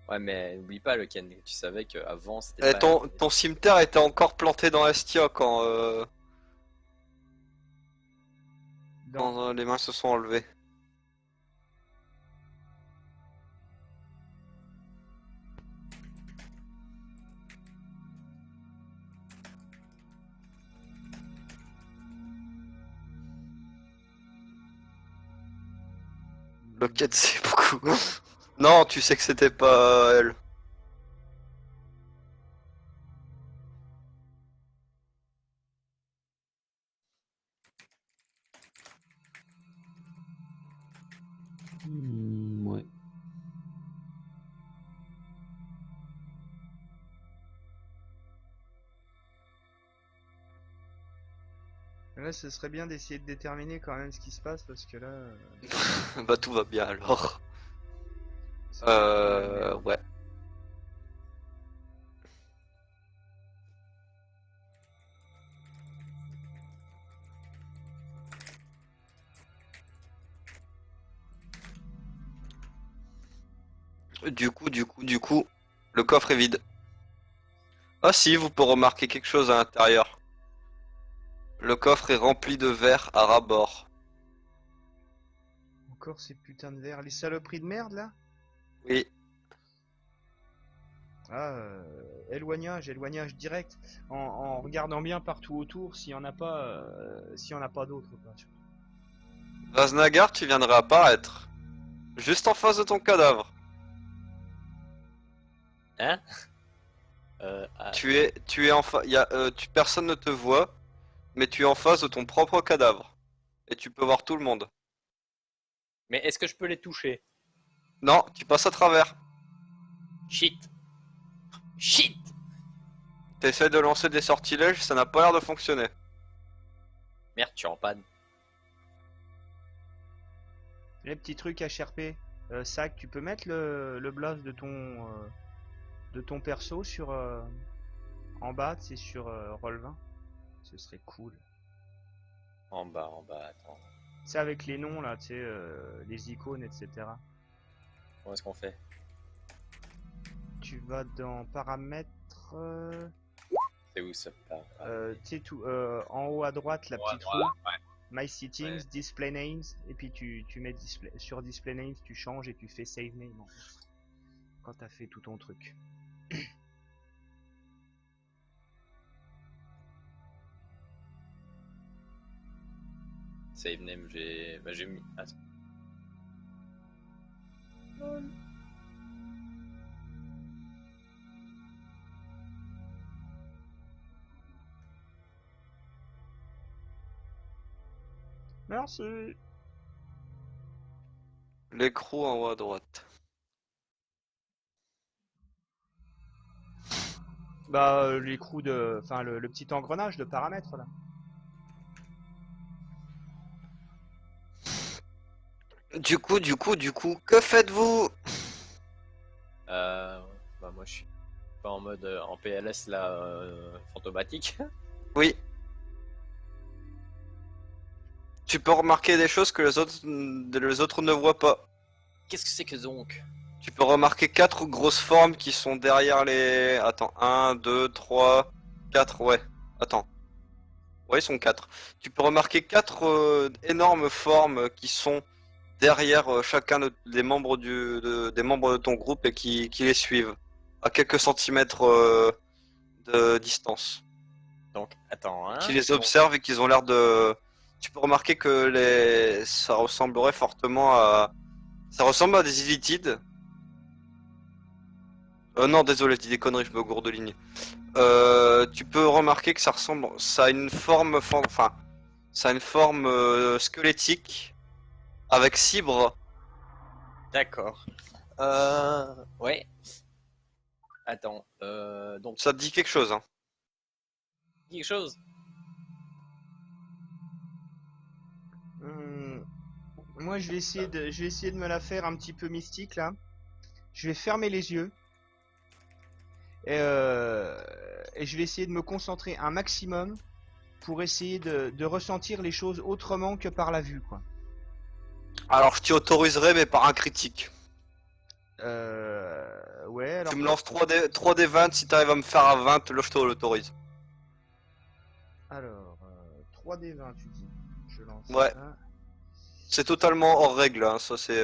Ouais, mais n'oublie pas le Ken, tu savais qu'avant c'était Et pas. ton cimetière était encore planté dans Estia quand les mains se sont enlevées. Loquette, c'est beaucoup. Non, tu sais que c'était pas elle. Ouais. Là, ce serait bien d'essayer de déterminer quand même ce qui se passe parce que là. Bah tout va bien alors. Ça va être pas mal, merde. Ouais. Du coup, le coffre est vide. Ah si, vous pouvez remarquer quelque chose à l'intérieur. Le coffre est rempli de verre à ras-bord. Encore ces putains de verres. Les saloperies de merde là? Oui. Ah, éloignage direct. En regardant bien partout autour s'il y en a pas, d'autres. Quoi. Vaznagar, tu viens de réapparaître. Juste en face de ton cadavre. Hein Tu es en face. Personne ne te voit, mais tu es en face de ton propre cadavre. Et tu peux voir tout le monde. Mais est-ce que je peux les toucher? Non, tu passes à travers. Shit. Shit. T'essaies de lancer des sortilèges, ça n'a pas l'air de fonctionner. Merde, tu es en panne. Les petits trucs HRP. Sac, tu peux mettre le blast de ton perso sur en bas, c'est sur roll 20. Ce serait cool. En bas, attends. C'est avec les noms là, tu sais, les icônes, etc. Comment est-ce qu'on fait? Tu vas dans paramètres. C'est où ça? Tu sais, tout, en haut à droite, la petite roue. Voilà, ouais. My settings, Ouais. display names. Et puis tu mets sur display names, tu changes et tu fais save name en fait. Quand t'as fait tout ton truc. Save name, j'ai mis. Attends. Merci. L'écrou en haut à droite. Bah, l'écrou de. Enfin, le petit engrenage de paramètres là. Du coup, que faites-vous? Bah moi je suis pas en mode en PLS là, fantomatique. Oui. Tu peux remarquer des choses que les autres ne voient pas. Qu'est-ce que c'est que donc? Tu peux remarquer 4 grosses formes qui sont derrière les... Attends, 1, 2, 3, 4, ouais. Attends. Ouais, ils sont 4. Tu peux remarquer 4 énormes formes qui sont derrière chacun des membres des membres de ton groupe et qui les suivent. À quelques centimètres de distance. Donc attends, hein. Qui les observent et qu'ils ont l'air de... Tu peux remarquer que ça ressemblerait fortement à... Ça ressemble à des illitides. Non, désolé, je dis des conneries, je me gourdeligne. Tu peux remarquer que ça a une forme, enfin, ça a une forme squelettique avec 6 bras. D'accord. Ouais. Attends, donc Ça te dit quelque chose, hein? quelque chose. Moi, je vais essayer de me la faire un petit peu mystique là. Je vais fermer les yeux. Et je vais essayer de me concentrer un maximum pour essayer de ressentir les choses autrement que par la vue, quoi. Alors, je t'y autoriserai, mais par un critique. Ouais, alors. Tu me lances 3 des 20, si t'arrives à me faire à 20, là je te l'autorise. Alors, 3D20, tu dis. Je lance Ouais. ça. C'est totalement hors règle, hein, ça c'est...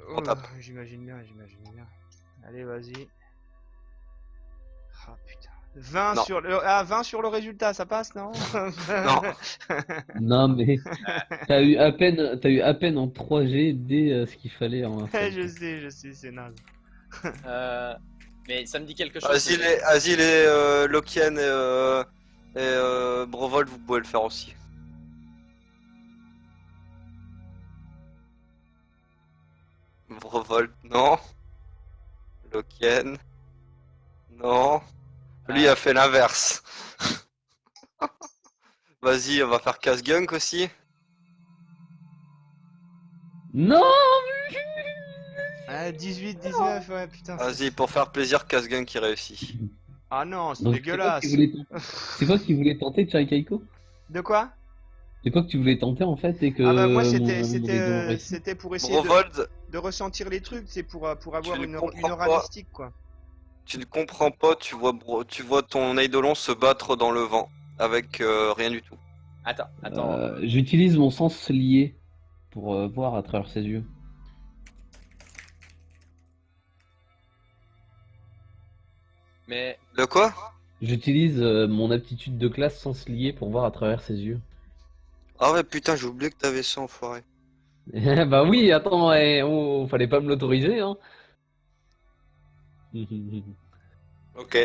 on tape. J'imagine bien. Allez, vas-y. Ah putain. 20 Non. sur le... Ah, 20 sur le résultat, ça passe, non? Non. Non, mais t'as eu à peine en 3G dès ce qu'il fallait en Je sais, c'est naze. Mais ça me dit quelque chose. Asile et Lokien et Brovold, vous pouvez le faire aussi. Brovold, non. Lokien, non. Lui a fait l'inverse. Vas-y, on va faire casse-gunk aussi. Non! Ah, 18, 19, ouais, putain. Vas-y, pour faire plaisir, casse-gunk qui réussit. Ah non, c'est Donc, dégueulasse. C'est quoi que tu voulais tenter, Kaiko? De quoi? C'est quoi que tu voulais tenter en fait et que Ah bah moi mon raison c'était pour essayer Brovold, de ressentir les trucs, c'est pour avoir ne une comprends aura pas. mystique, quoi. tu ne comprends pas, tu vois ton eidolon se battre dans le vent, avec rien du tout. Attends. j'utilise mon sens lié pour voir à travers ses yeux. Mais De quoi? J'utilise mon aptitude de classe sens lié pour voir à travers ses yeux. Ah ouais, putain, j'ai oublié que t'avais ça, enfoiré. Bah oui, attends, fallait pas me l'autoriser, hein. Ok.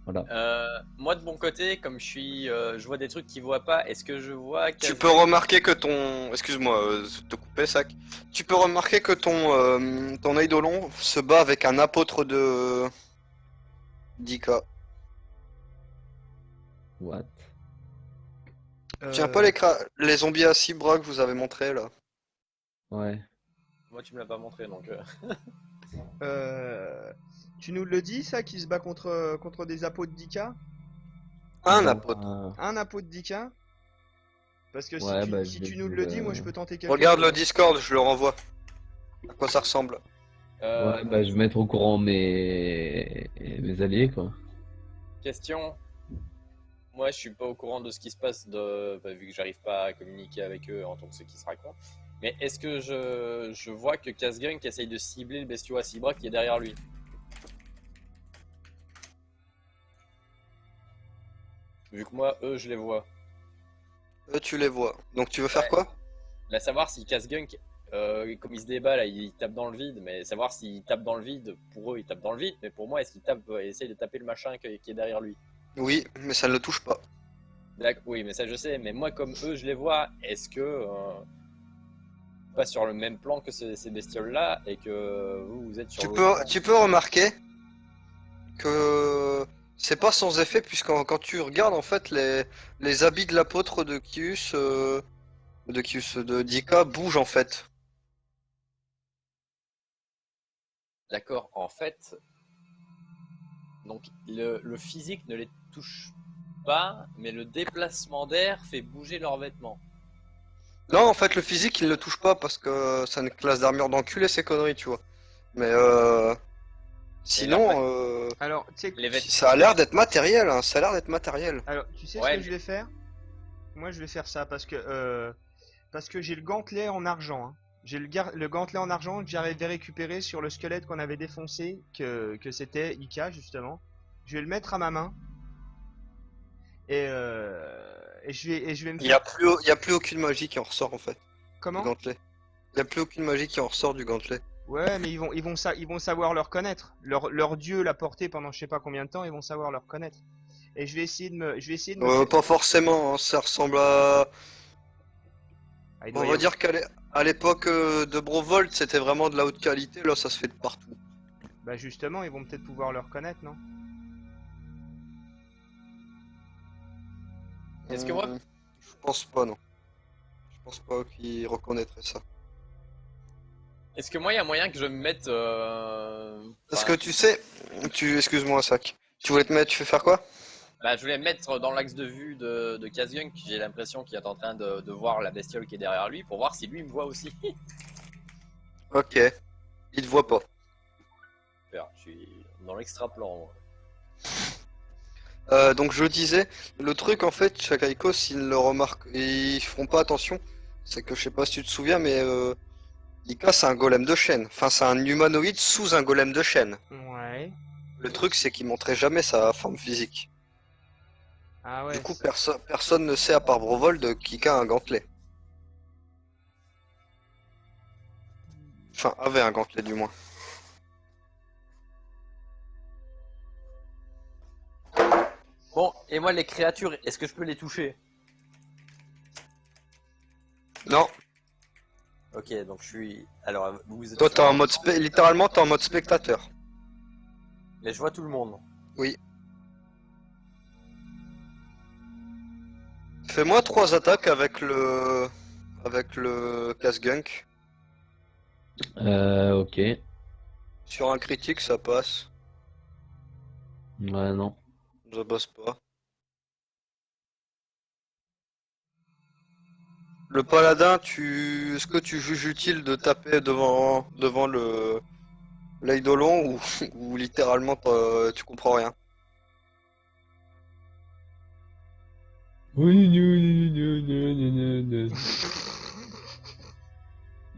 Voilà. moi de mon côté, comme je vois des trucs qu'ils voient pas. Est-ce que je vois Tu peux remarquer que ton... Excuse-moi de te couper, Sac. Tu peux remarquer que ton eidolon se bat avec un apôtre de... d'Ika. What? Tiens pas les zombies à 6 bras que je vous avais montré là. Ouais. Moi tu me l'as pas montré donc. Tu nous le dis, ça, qui se bat contre des apôtres d'Ika? Un Bon, apôtre. Un apôtre d'Ika? Parce que Ouais, si tu nous le dis, moi je peux tenter quelque Regarde chose. le Discord, je le renvoie. À quoi ça ressemble? Ouais, bah je vais mettre au courant mes alliés, quoi. Question. Moi, je suis pas au courant de ce qui se passe vu que j'arrive pas à communiquer avec eux en tant que ceux qui se racontent. Mais est-ce que je vois que Kazgunk essaye de cibler le bestiau à 6 bras qui est derrière lui? Vu que moi, eux, je les vois. Tu les vois. Donc tu veux faire Ouais. quoi? Là, savoir si Kazgunk, comme il se débat, là, il tape dans le vide. Mais savoir s'il tape dans le vide, pour eux, il tape dans le vide. Mais pour moi, est-ce qu'il essaye de taper le machin qui est derrière lui? Oui, mais ça ne le touche pas. D'accord, oui, mais ça je sais. Mais moi, comme eux, je les vois. Est-ce que pas sur le même plan que ces bestioles-là et que vous êtes sur l'autre plan? Tu peux remarquer que c'est pas sans effet, puisque quand tu regardes en fait les habits de l'apôtre de Dika bougent en fait. D'accord, en fait, donc le physique ne les touche pas, mais le déplacement d'air fait bouger leurs vêtements. Non, en fait, le physique, il ne le touche pas parce que c'est une classe d'armure d'enculé, ces conneries, tu vois. Mais sinon, Alors, tu sais, Les vêtements. ça a l'air d'être matériel, hein, ça a l'air d'être matériel. alors, tu sais Ouais, ce que je vais faire? Moi, je vais faire ça parce que j'ai le gantelet en argent. Hein. J'ai le gantelet en argent que j'avais récupéré sur le squelette qu'on avait défoncé, que c'était Ika justement. Je vais le mettre à ma main et je vais me faire. Il y a plus aucune magie qui en ressort en fait du Comment? gantelet. Il y a plus aucune magie qui en ressort du gantelet. Ouais, mais ils vont savoir le reconnaître. Leur dieu l'a porté pendant je sais pas combien de temps, ils vont savoir le reconnaître. Et je vais essayer de me faire. Pas forcément, hein, ça ressemble à. Ah, il On doit y va avoir- dire à l'époque de Brovolt, c'était vraiment de la haute qualité. Là, ça se fait de partout. Bah justement, ils vont peut-être pouvoir le reconnaître, non? Est-ce que moi, Je pense pas, non. Je pense pas qu'ils reconnaîtraient ça. est-ce que moi, il y a moyen que je me mette. Parce que tu sais, excuse-moi, Sac. Tu voulais te mettre, tu fais faire quoi? Bah, je voulais me mettre dans l'axe de vue de Kazgunk. J'ai l'impression qu'il est en train de voir la bestiole qui est derrière lui pour voir si lui me voit aussi. Ok. Il te voit pas. Super, je suis dans l'extra-plan. Moi. Donc je disais, le truc en fait, Shakaiko, s'ils le remarquent, ils feront pas attention. C'est que je sais pas si tu te souviens, mais Ika c'est un golem de chêne. Enfin, c'est un humanoïde sous un golem de chêne. Ouais. Le truc, c'est qu'il montrait jamais sa forme physique. Ah ouais. Du coup, personne ne sait à part Brovold qu'Ika a un gantelet. Enfin, avait un gantelet du moins. Bon, et moi, les créatures, est-ce que je peux les toucher? Non, Ok, donc je suis. Alors, vous êtes. toi t'es en mode littéralement t'es en mode spectateur. Mais je vois tout le monde. Fais-moi 3 attaques avec le casse-gunk. Ok. Sur un critique, ça passe. Ouais, non. Ça passe pas. Le paladin, est-ce que tu juges utile de taper devant l'eidolon ou littéralement tu comprends rien? Oui,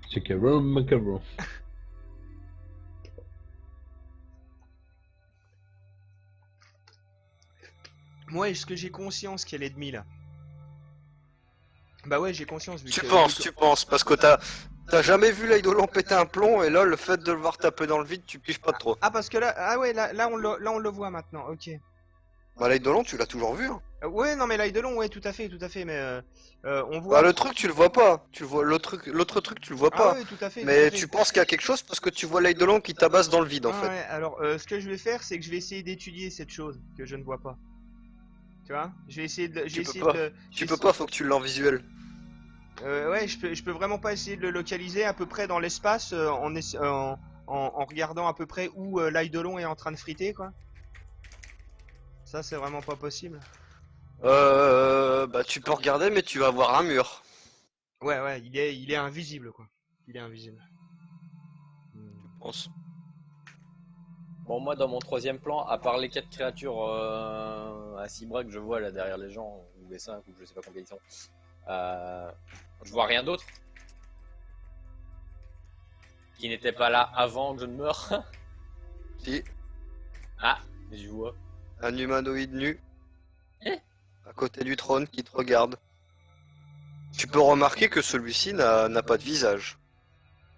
Chickaron, macaron. Moi, est-ce que j'ai conscience qu'il y a l'ennemi là? Bah ouais, j'ai conscience vu Tu que. tu penses, parce que t'as jamais vu l'eidolon péter un plomb et là le fait de le voir taper dans le vide, tu piges pas trop. Ah parce que là, ah ouais, là on le voit maintenant. Ok. Bah l'eidolon, tu l'as toujours vu, hein. Ouais, non mais l'Eidolon, ouais, tout à fait, mais on voit. Bah le truc tu le vois pas, tu le vois l'autre truc tu le vois Ah pas. ouais, tout à fait. Mais tu penses qu'il y a quelque chose parce que tu vois l'eidolon qui tabasse dans le vide en Ah fait. ouais, alors ce que je vais faire, c'est que je vais essayer d'étudier cette chose que je ne vois pas. Tu vois? Je vais essayer de, Tu peux pas. Tu peux pas, faut que tu l'aies en visuel. Ouais, je peux vraiment pas essayer de le localiser à peu près dans l'espace en regardant à peu près où l'Eidolon est en train de friter, quoi. Ça, c'est vraiment pas possible. Bah tu peux regarder mais tu vas voir un mur, Ouais, il est invisible, quoi. Il est invisible. je pense. Bon, moi, dans mon troisième plan, à part les 4 créatures à 6 bras que je vois là derrière les gens, ou les 5, ou je sais pas combien ils sont, je vois rien d'autre qui n'était pas là avant que je ne meure. Si, Ah, mais je vois. un humanoïde nu, Eh à côté du trône, qui te regarde. Tu peux remarquer que celui-ci n'a pas de visage.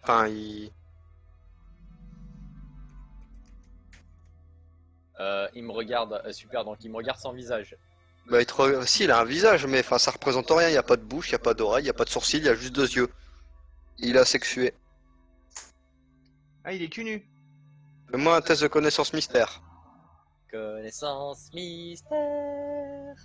Enfin, Il me regarde, super, donc il me regarde sans visage. bah, si, il a un visage, mais enfin, ça représente rien. Il n'y a pas de bouche, il n'y a pas d'oreille, il n'y a pas de sourcils, il y a juste 2 yeux. Il est asexué. Ah, il est cul nu. Fais-moi un test de connaissance mystère. Connaissance mystère.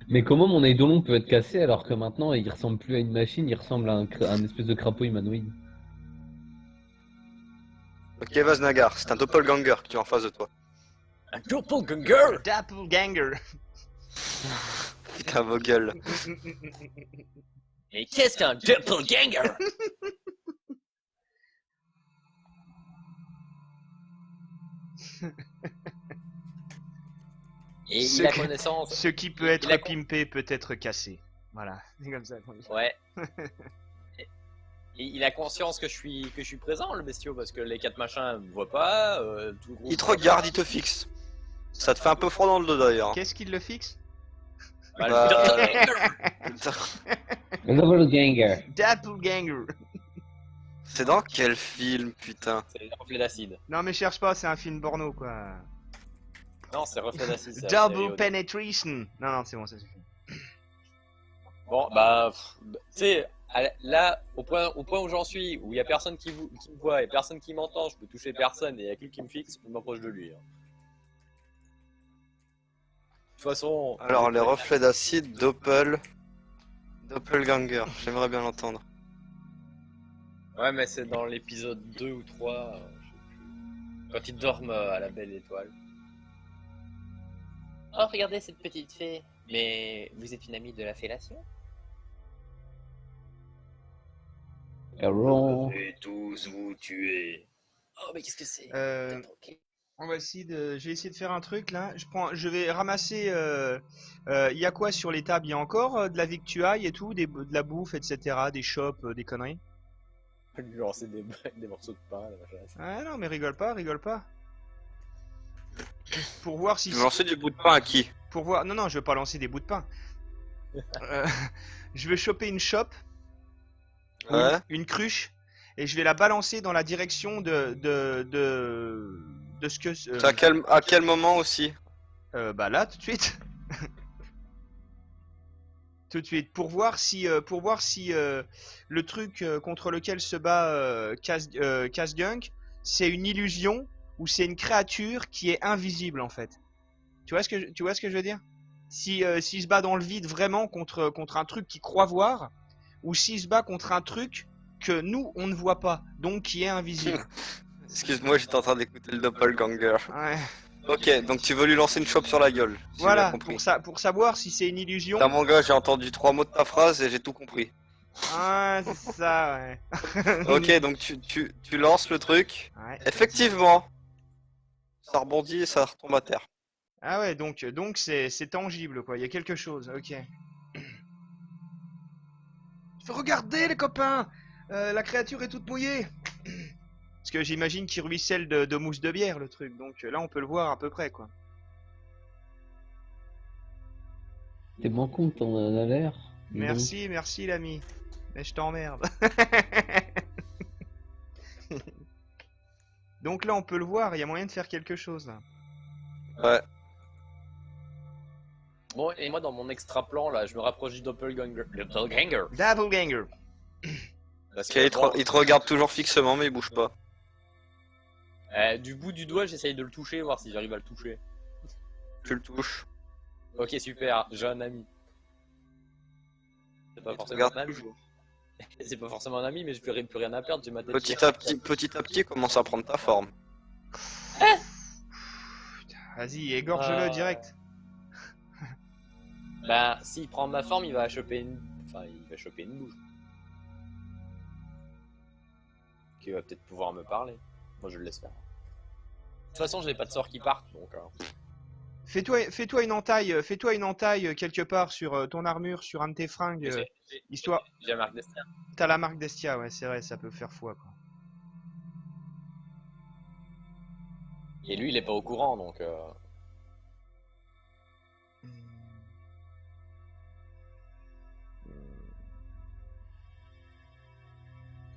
Mais comment mon eidolon peut être cassé alors que maintenant il ressemble plus à une machine, il ressemble à un espèce de crapaud humanoïde. Ok, Vaznagar, c'est un doppelganger que tu as en face de toi. Un doppelganger. Doppelganger. Putain, vos gueules. Mais qu'est-ce qu'un doppelganger? Et Ce il a que- connaissance. Ce qui peut être Il a- pimpé peut être cassé. Voilà, c'est comme ça qu'on dit. Ouais. Et il a conscience que je suis présent, le bestiau, parce que les 4 machins me voient pas. Tout le groupe Il te me voit regarde, pas. il te fixe. Ça te fait un peu froid dans le dos d'ailleurs. Qu'est-ce qui le fixe? Bah, Bah, le doppelganger. Putain, Un doppelganger. Doppelganger. c'est dans quel film, putain? C'est les reflets d'acide. Non mais cherche pas, c'est un film porno quoi. Non, c'est reflets d'acide. c'est la série Double au- penetration. Non, non, c'est bon, ça suffit. Bon, bah, tu sais, là, au point où j'en suis, où il y a personne qui me voit et personne qui m'entend, je peux toucher personne et il y a qui me fixe, je m'approche de lui. Hein. De toute façon. Alors, les reflets d'acide, doppelganger, j'aimerais bien l'entendre. Ouais, mais c'est dans l'épisode 2 ou 3, je sais plus. Quand ils dorment à la belle étoile. Oh, regardez cette petite fée. Mais vous êtes une amie de la fellation? Hello. Et tous vous tuer. Oh, mais qu'est-ce que c'est? Ok. On va essayer de, je vais essayer de faire un truc là. Je vais ramasser. Il y a quoi sur les tables? Il y a encore de la victuaille et tout, de la bouffe, etc., des chopes, des conneries. Lui lancer des morceaux de pain, là, machin. Ah non, mais rigole pas, rigole pas. Pour voir si. Tu veux lancer du bout de pain à qui? Pour voir. Non, non, je vais pas lancer des bouts de pain. Je vais choper une chope, ou Ouais. une cruche, et je vais la balancer dans la direction de ce que. C'est à quel moment aussi? Bah là, tout de suite. Tout de suite, pour voir si le truc contre lequel se bat Kazgunk, c'est une illusion ou c'est une créature qui est invisible en fait. Tu vois ce que je veux dire? S'il se bat dans le vide vraiment contre un truc qu'il croit voir, ou s'il se bat contre un truc que nous on ne voit pas, donc qui est invisible. Excuse-moi, j'étais en train d'écouter le doppelganger. Ouais. Ok, donc tu veux lui lancer une chope sur la gueule, si j'ai Voilà, bien compris. pour savoir si c'est une illusion. Putain, mon gars, j'ai entendu 3 mots de ta phrase et j'ai tout compris. Ah, c'est ça, ouais. Ok, donc tu lances le truc. Ouais. Effectivement, ça rebondit et ça retombe à terre. Ah ouais, donc c'est tangible quoi, il y a quelque chose, ok. Regardez les copains, la créature est toute mouillée. Parce que j'imagine qu'il ruisselle de mousse de bière le truc, donc là on peut le voir à peu près quoi. T'es moins con que t'en as l'air. dis donc. Merci, merci l'ami. Mais je t'emmerde. Donc là on peut le voir, il y a moyen de faire quelque chose là. Ouais. Bon, et moi, dans mon extra plan, là, je me rapproche du doppelganger. Le doppelganger. Doppelganger. Parce Ok, que, bon, il te regarde toujours fixement, mais il bouge pas. du bout du doigt, j'essaye de le toucher, voir si j'arrive à le toucher. Tu le touches. Ok, super, j'ai un ami. C'est pas Il te forcément regarde un ami. toujours. C'est pas forcément un ami, mais je plus rien à perdre, j'ai ma tête. Petit à petit, commence à prendre ta forme. Vas-y, égorge-le Ah. direct. Bah, s'il prend ma forme, il va choper une. Enfin, il va choper une bouche. Qui va peut-être pouvoir me parler. Moi je le laisse faire. De toute façon, j'ai pas de sorts qui partent, donc. Fais-toi une entaille quelque part sur ton armure, sur un de tes fringues, histoire. J'ai la marque d'Estia. T'as la marque d'Estia, ouais, c'est vrai, ça peut faire foi, quoi. Et lui, il est pas au courant, donc.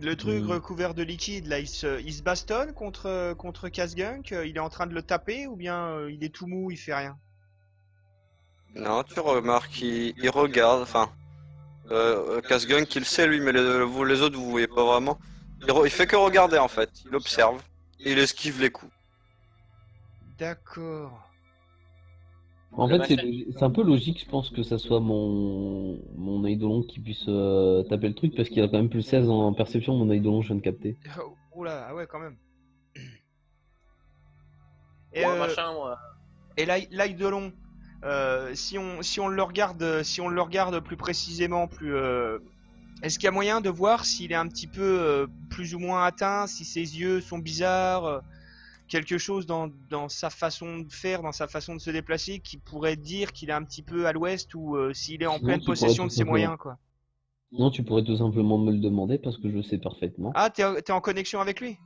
Le truc recouvert de liquide, là, il se bastonne contre Kazgunk, il est en train de le taper ou bien il est tout mou, il fait rien? Non, tu remarques, il regarde, enfin, Casgun qu'il sait lui, mais vous les autres vous voyez pas vraiment. Il fait que regarder en fait, il observe, et il esquive les coups. D'accord. En Le fait, machin. c'est un peu logique, je pense que ça soit mon Eidolon qui puisse taper le truc, parce qu'il a quand même plus 16 en perception, mon Eidolon, je viens de capter. Oula, ah ouais, quand même. Et, Moi, machin, moi. et l'Eidolon, si on le regarde, si on le regarde plus précisément, est-ce qu'il y a moyen de voir s'il est un petit peu plus ou moins atteint, si ses yeux sont bizarres, quelque chose dans sa façon de faire, dans sa façon de se déplacer, qui pourrait dire qu'il est un petit peu à l'ouest ou s'il est en Sinon, pleine tu pourrais possession tout de ses simplement- moyens, quoi. Non, tu pourrais tout simplement me le demander, parce que je sais parfaitement. Ah, t'es en connexion avec lui?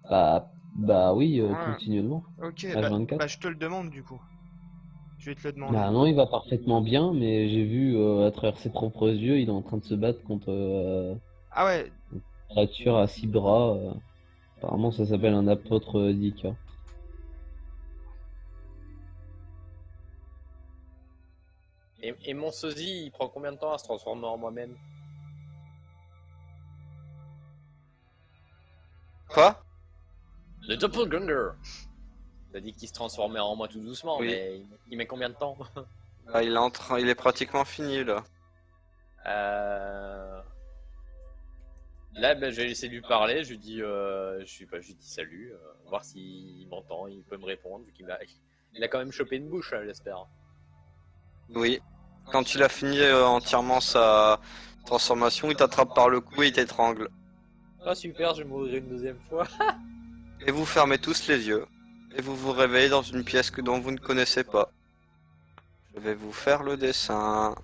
Bah oui, Ouais. continuellement. Ok, H24. bah je te le demande du coup. Je vais te le demander. Bah non, il va parfaitement bien, mais j'ai vu à travers ses propres yeux, il est en train de se battre contre Ah ouais, une créature à 6 bras. Apparemment, ça s'appelle un apôtre d'Ika. Et mon sosie, il prend combien de temps à se transformer en moi-même? Quoi? Le doppelganger! T'as dit qu'il se transformait en moi tout doucement, Oui. mais il met combien de temps? Bah, il est pratiquement fini là. Là, ben, je vais laisser lui parler. Je lui dis, je lui dis salut, voir s'il m'entend, il peut me répondre, vu il a quand même chopé une bouche, j'espère. Oui. Quand il a fini entièrement sa transformation, il t'attrape par le cou et il t'étrangle. Ah super, je vais mourir une deuxième fois. Et vous fermez tous les yeux. Et vous vous réveillez dans une pièce dont vous ne connaissez pas. Je vais vous faire le dessin.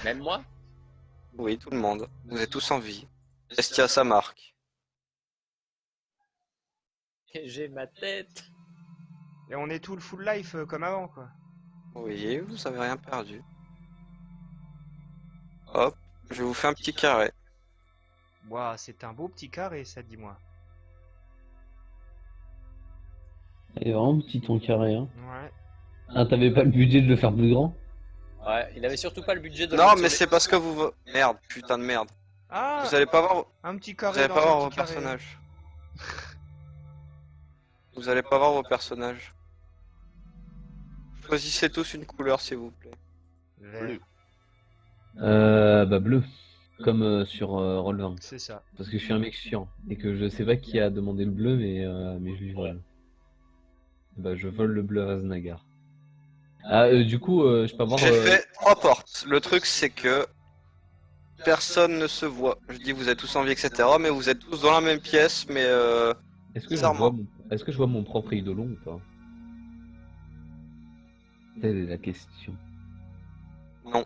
Même moi? Oui, tout le monde. Vous êtes tous en vie. Estia sa marque. J'ai ma tête. et on est tout le full life comme avant, quoi. Oui, vous avez rien perdu. Hop, je vous fais un petit carré. Ouah, c'est un beau petit carré, ça, dis-moi. Il est vraiment petit ton carré, hein. Ouais. Ah, t'avais pas le budget de le faire plus grand? Ouais, il avait surtout pas le budget de. Non, mais c'est parce que vous... Merde, putain de merde. Ah, Vous allez pas voir, un petit vous carré allez dans pas un voir vos petit carré. personnages. Vous allez pas voir vos personnages. Choisissez tous une couleur, s'il vous plaît. Vert, Bah bleu. Comme sur Roll20. c'est ça. Parce que je suis un mec chiant. Et que je sais pas qui a demandé le bleu, mais je lui vole. Bah je vole le bleu à Vaznagar. Ah, du coup, je peux avoir... J'ai fait 3 portes. Le truc, c'est que personne ne se voit. Je dis vous êtes tous en vie, etc. Mais vous êtes tous dans la même pièce, mais Est-ce que, bizarrement. Est-ce que je vois mon propre Eidolon ou pas? Telle est la question. Non.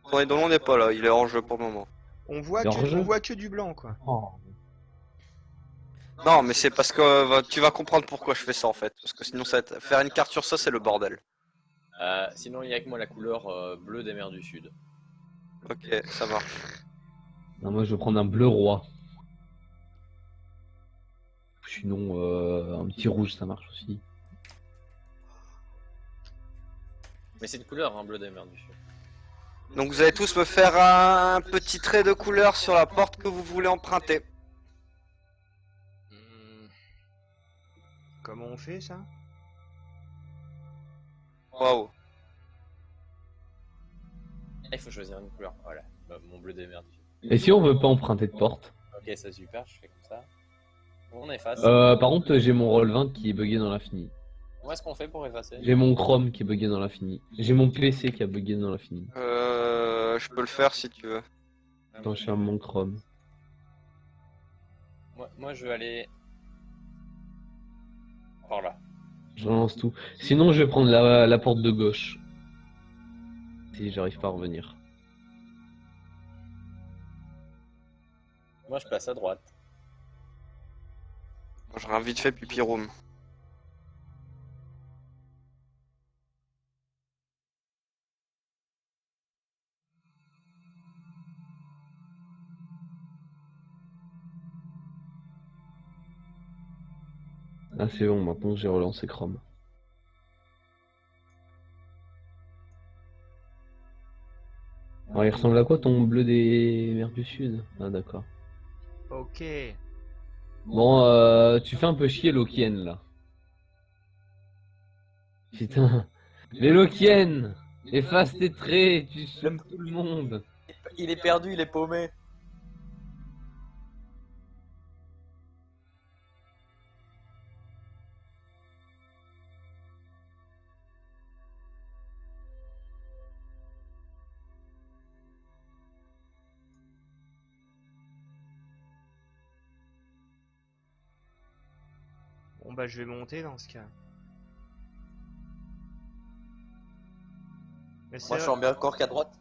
Ton Eidolon n'est pas là, il est hors jeu pour le moment. On voit Et hors-jeu on voit que du blanc, quoi. Oh. Non, mais c'est parce que tu vas comprendre pourquoi je fais ça en fait. Parce que sinon, faire une carte sur ça, c'est le bordel. Sinon, il y a que moi la couleur bleue des mers du Sud. Ok, ça marche. Non, moi je vais prendre un bleu roi. Sinon, un petit rouge ça marche aussi. Mais c'est une couleur, hein, bleu des mers du Sud. Donc vous allez tous me faire un petit trait de couleur sur la porte que vous voulez emprunter. Comment on fait ça? Waouh. Ah, il faut choisir une couleur. Voilà, bah, mon bleu des mers du Sud. Et si on veut pas emprunter de porte? Ok, c'est super, je fais comme ça. On efface. Par contre, j'ai mon Roll20 qui est bugué dans l'infini. Comment est-ce qu'on fait pour effacer? J'ai mon Chrome qui est bugué dans l'infini. J'ai mon PC qui a bugué dans l'infini. Je peux le faire si tu veux. Attends, je ferme mon Chrome. Moi, je vais aller Par là. Je relance tout. Sinon, je vais prendre la porte de gauche. Si j'arrive pas à revenir. Moi, je passe à droite. J'aurais un vite fait pipi room. Ah, c'est bon, maintenant j'ai relancé Chrome. Alors, il ressemble à quoi ton bleu des mers du Sud? Ah, d'accord. Ok. Bon, tu fais un peu chier Lokien là. Putain. Mais Lokien! Efface tes traits, tu semes tout le monde. Il est perdu, il est paumé. Bon bah je vais monter dans ce cas. Mais Moi, je sens bien encore qu'à droite.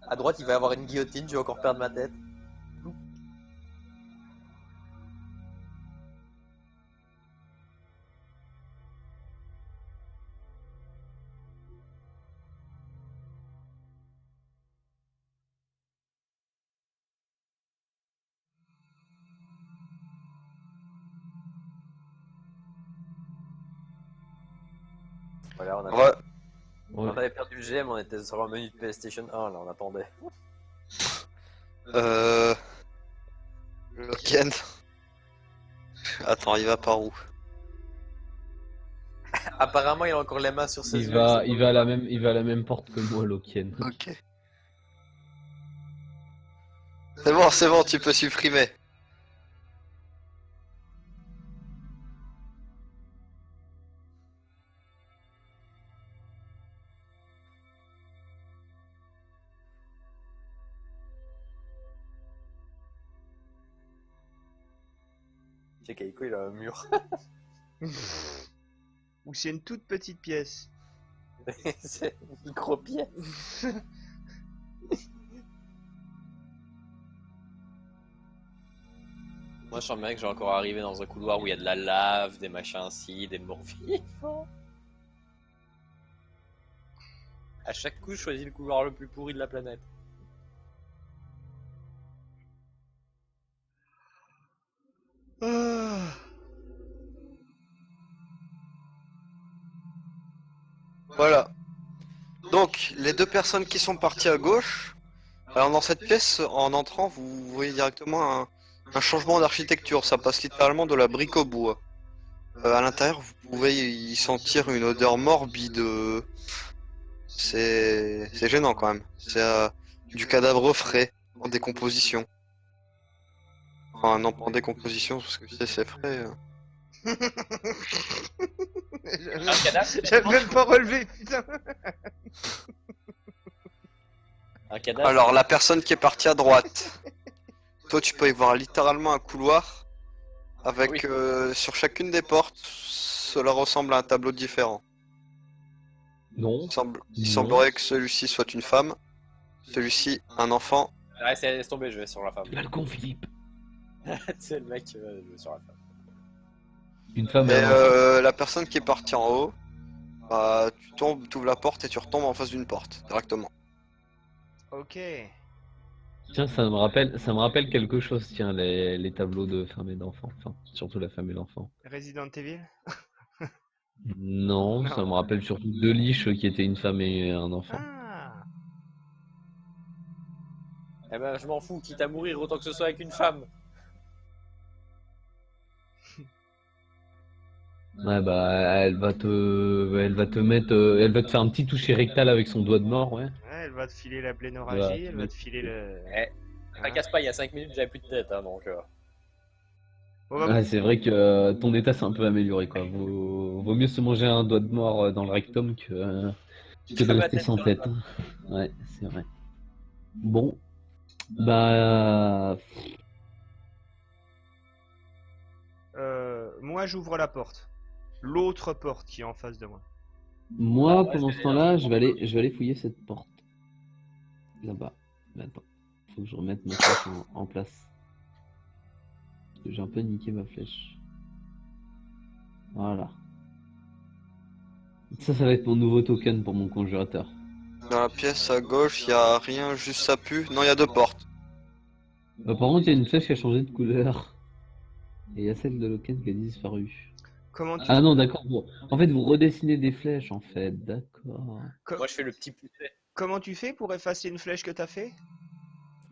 À droite, il va y avoir une guillotine, je vais encore perdre ma tête. Voilà, Ouais. on avait perdu le GM, on était sur un menu de PlayStation 1, là, on attendait. Euh... Loken. Attends, il va par où? Apparemment, il a encore les mains sur ses Il yeux. va à la même porte que moi, Lokien. Ok. C'est bon, tu peux supprimer. J'ai Keiko, il a un mur. Ou c'est une toute petite pièce. C'est une micro-pièce. Moi, je sens bien que je vais encore arriver dans un couloir où il y a de la lave, des machins ainsi, des morts vivants. À chaque coup, je choisis le couloir le plus pourri de la planète. Ah. Voilà. Donc, les deux personnes qui sont parties à gauche. Alors, dans cette pièce, en entrant, vous voyez directement un changement d'architecture. Ça passe littéralement de la brique au bois. À l'intérieur, vous pouvez y sentir une odeur morbide. C'est gênant quand même. C'est du cadavre frais, en décomposition. Enfin, non, pas en décomposition, parce que c'est frais. Un cadavre, J'avais même pas relevé, putain. Un cadavre. Alors, la personne qui est partie à droite. Toi, tu peux y voir littéralement un couloir avec Oui. sur chacune des portes, cela ressemble à un tableau différent. Non. Il Non. semblerait que celui-ci soit une femme, celui-ci un enfant. Ouais, laisse tomber, je vais sur la femme. Balcon, Philippe. C'est le mec, je vais sur la femme. Une femme Et et un enfant. la personne qui est partie en haut, bah, tu ouvres la porte et tu retombes en face d'une porte directement. Ok. Tiens, ça me rappelle quelque chose, tiens, les tableaux de femmes et d'enfants. Enfin, surtout la femme et l'enfant. Resident Evil. Non, Non. ça me rappelle surtout deux liches qui étaient une femme et un enfant. Ah. Eh ben, je m'en fous, quitte à mourir, autant que ce soit avec une femme. Ouais, bah, elle va te mettre, elle va te faire un petit toucher rectal avec son doigt de mort, ouais. Ouais, elle va te filer la Voilà, blénorragie, elle va te filer le. Eh, tracasse pas, il y a 5 minutes, j'avais plus de tête, hein, donc... Bon, bah, Ouais, c'est vrai que ton état s'est un peu amélioré, quoi. Vaut mieux se manger un doigt de mort dans le rectum que de ma rester tête sans sur tête. la Hein. Ouais, c'est vrai. Bon, bah, moi j'ouvre la porte. l'autre porte qui est en face de moi. Moi, Ouais, pendant je ce vais temps-là, je vais aller fouiller cette porte. Là-bas. Attends. Faut que je remette ma flèche en place. Parce que j'ai un peu niqué ma flèche. Voilà. Ça va être mon nouveau token pour mon conjurateur. Dans la pièce à gauche, y a rien, juste ça pue. Non, y a deux portes. Par contre, il y a une flèche qui a changé de couleur. Et il y a celle de Loken qui a disparu. Comment tu, Ah non, d'accord. Bon. En fait, vous redessinez des flèches, en fait. D'accord. Moi, je fais le petit poulet. comment tu fais pour effacer une flèche que t'as fait?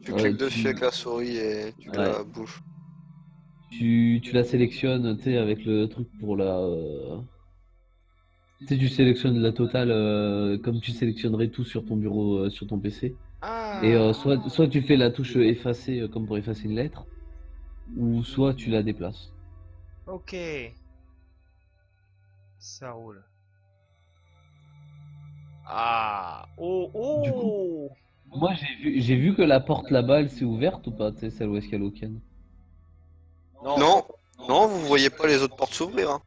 Tu cliques dessus avec la souris et tu Ouais. la bouges. Tu la sélectionnes, tu sais, avec le truc pour la... Tu sais, tu sélectionnes la totale comme tu sélectionnerais tout sur ton bureau, sur ton PC. Ah, Et soit tu fais la touche effacer comme pour effacer une lettre, ou soit tu la déplaces. ok. Ça roule. Ah, oh, Du oh. Moi j'ai vu que la porte là-bas elle s'est ouverte ou pas, tu sais, celle où est-ce qu'il y a Loken. Non, non, vous voyez pas les autres portes s'ouvrir. Hein.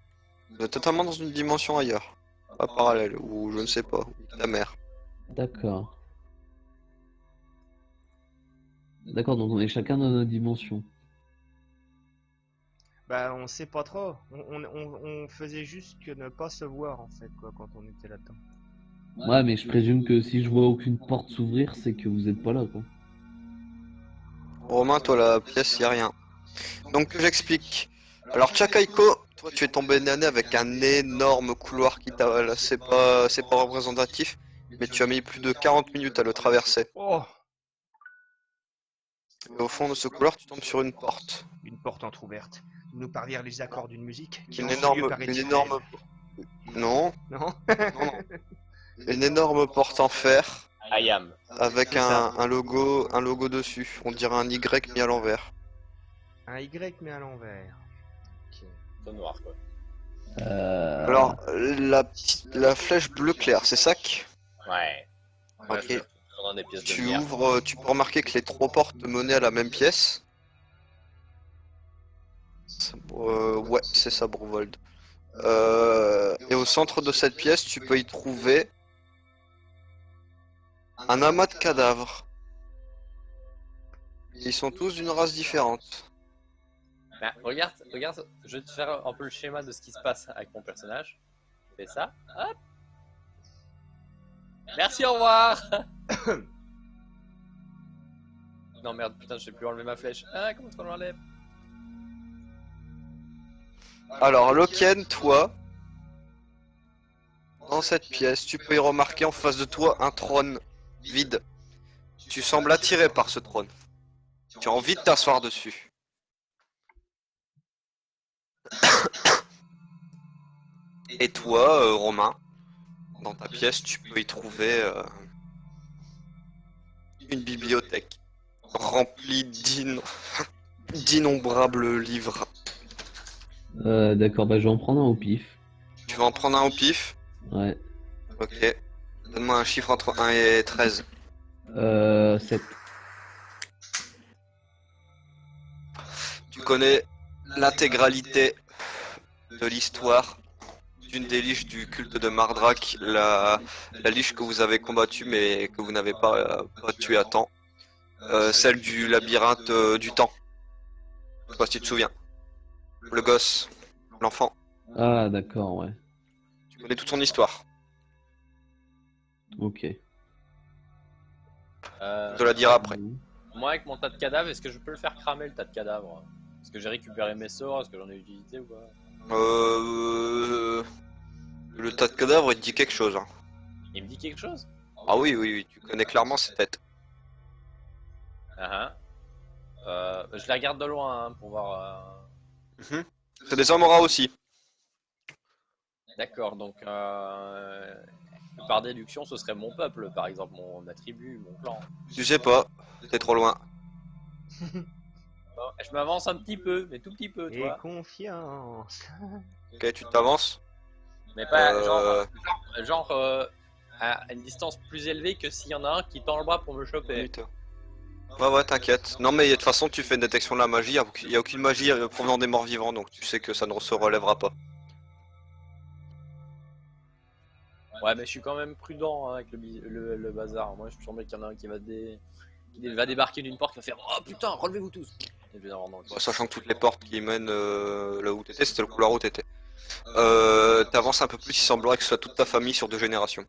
Vous êtes totalement dans une dimension ailleurs. Pas parallèle, ou je ne sais pas, ou ta mère. D'accord. D'accord, donc on est chacun dans notre dimension. Bah, on sait pas trop. On faisait juste que ne pas se voir en fait, quoi, quand on était là-dedans. Ouais, mais je présume que si je vois aucune porte s'ouvrir, c'est que vous êtes pas là, quoi. Romain, toi, la pièce, y a rien. Donc, que j'explique. Alors, Chakaiko, toi, tu es tombé nez avec un énorme couloir qui t'a... c'est pas représentatif, mais tu as mis plus de 40 minutes à le traverser. Oh, Et au fond de ce couloir, tu tombes sur une porte. une porte entrouverte. Nous parvirent les accords d'une musique qui Une en ce énorme... lieu paraît Une Israël. énorme... Non, Non. non, non. Une énorme porte en fer, I am. avec C'est ça. un logo dessus. On dirait un Y mis à l'envers. Un Y mais à l'envers. Ok. Tout noir, quoi. Alors, la flèche bleu clair, c'est ça que... Ouais. Ouais, Ok. je vais prendre des pièces de Tu lumière. ouvres, tu peux remarquer que les trois portes menaient à la même pièce. Ouais, c'est ça, Brovold. Et au centre de cette pièce, tu peux y trouver un amas de cadavres. Ils sont tous d'une race différente. Bah, regarde, je vais te faire un peu le schéma de ce qui se passe avec mon personnage. Je fais ça, hop. Merci, au revoir. Non merde, putain, je sais plus enlever ma flèche. Ah, comment on l'enlève? Alors, Loken, toi, dans cette pièce, tu peux y remarquer en face de toi un trône vide. Tu sembles attiré par ce trône. Tu as envie de t'asseoir dessus. Et toi, Romain, dans ta pièce, tu peux y trouver une bibliothèque remplie d'innombrables livres. D'accord, bah je vais en prendre un au pif. Tu vas en prendre un au pif? Ouais. Ok. Donne-moi un chiffre entre 1 et 13. 7. Tu connais l'intégralité de l'histoire d'une des liches du culte de Mardrak, la liche que vous avez combattue mais que vous n'avez pas tuée à temps. Celle du labyrinthe du temps. Je sais pas si tu te souviens. Le gosse, l'enfant. Ah, d'accord, ouais. Tu connais toute son histoire. Ok. Je te la dirai après. Moi, avec mon tas de cadavres, est-ce que je peux le faire cramer le tas de cadavres? Est-ce que j'ai récupéré mes sorts? Est-ce que j'en ai utilité ou pas? Le tas de cadavres, il te dit quelque chose. Hein. Il me dit quelque chose? Ah oui, oui, oui, tu connais clairement ses têtes. Ah ah. Je les regarde de loin hein, pour voir. Mhm. C'est des Amoras aussi. D'accord, donc par déduction, ce serait mon peuple, par exemple, ma tribu, mon clan. Tu sais pas, t'es trop loin. Bon, je m'avance un petit peu, mais tout petit peu, tu Et vois. confiance. Ok, tu t'avances. Mais pas genre à une distance plus élevée que s'il y en a un qui tend le bras pour me choper. Putain. Ouais, t'inquiète. Non, mais de toute façon, tu fais une détection de la magie. Il n'y a aucune magie provenant des morts vivants, donc tu sais que ça ne se relèvera pas. Ouais, mais je suis quand même prudent hein, avec le bazar. Moi, je sens bien qu'il y en a un qui va débarquer d'une porte, qui va faire oh putain, relevez-vous tous. Et puis, non, non, Bon, sachant que toutes les portes qui mènent là où t'étais, c'était le couloir où t'étais. T'avances un peu plus, il semblerait que ce soit toute ta famille sur 2 générations.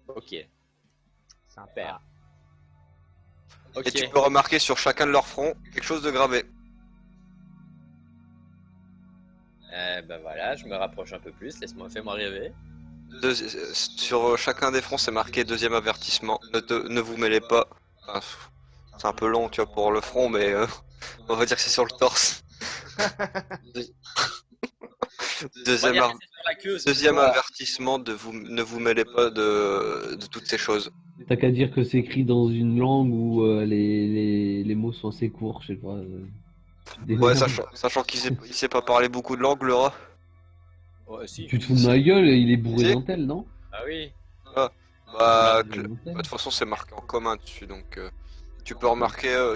Ok, Sympa. super. Et Ok. tu peux remarquer sur chacun de leurs fronts quelque chose de gravé. Ben voilà, je me rapproche un peu plus, fais-moi rêver. Sur chacun des fronts, c'est marqué 2e avertissement. Ne vous mêlez pas. Enfin, c'est un peu long, tu vois, pour le front, mais on va dire que c'est sur le torse. On va Deuxième, dire ar- que c'est sur la queue, c'est deuxième quoi avertissement ne vous mêlez pas de toutes ces choses. T'as qu'à dire que c'est écrit dans une langue où les mots sont assez courts, je sais pas. Ouais, sachant il sait pas parler beaucoup de langues, le rat. Ouais, si. Tu te fous de ma gueule, il est bourré Si. d'intel, non? Ah oui. Bah, Bourré d'intel. de toute façon, c'est marqué en commun dessus, donc tu peux remarquer,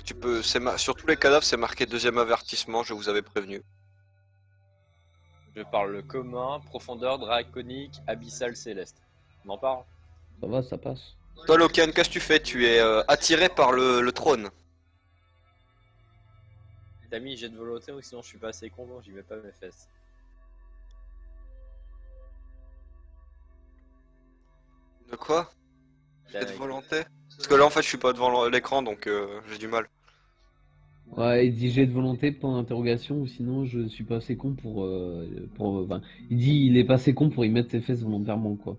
sur tous les cadavres, c'est marqué 2e avertissement, je vous avais prévenu. Je parle le commun, profondeur, draconique, abyssal, céleste. On en parle? Ça va, ça passe. Toi, Loken, qu'est-ce que tu fais? Tu es attiré par le trône. T'as mis jet de volonté ou sinon je suis pas assez con, donc j'y mets pas mes fesses. De quoi? T'as- Jet de volonté? Parce que là, en fait, je suis pas devant l'écran, donc j'ai du mal. Ouais, il dit j'ai de volonté, point d'interrogation, ou sinon je suis pas assez con enfin, il dit il est pas assez con pour y mettre ses fesses volontairement, quoi.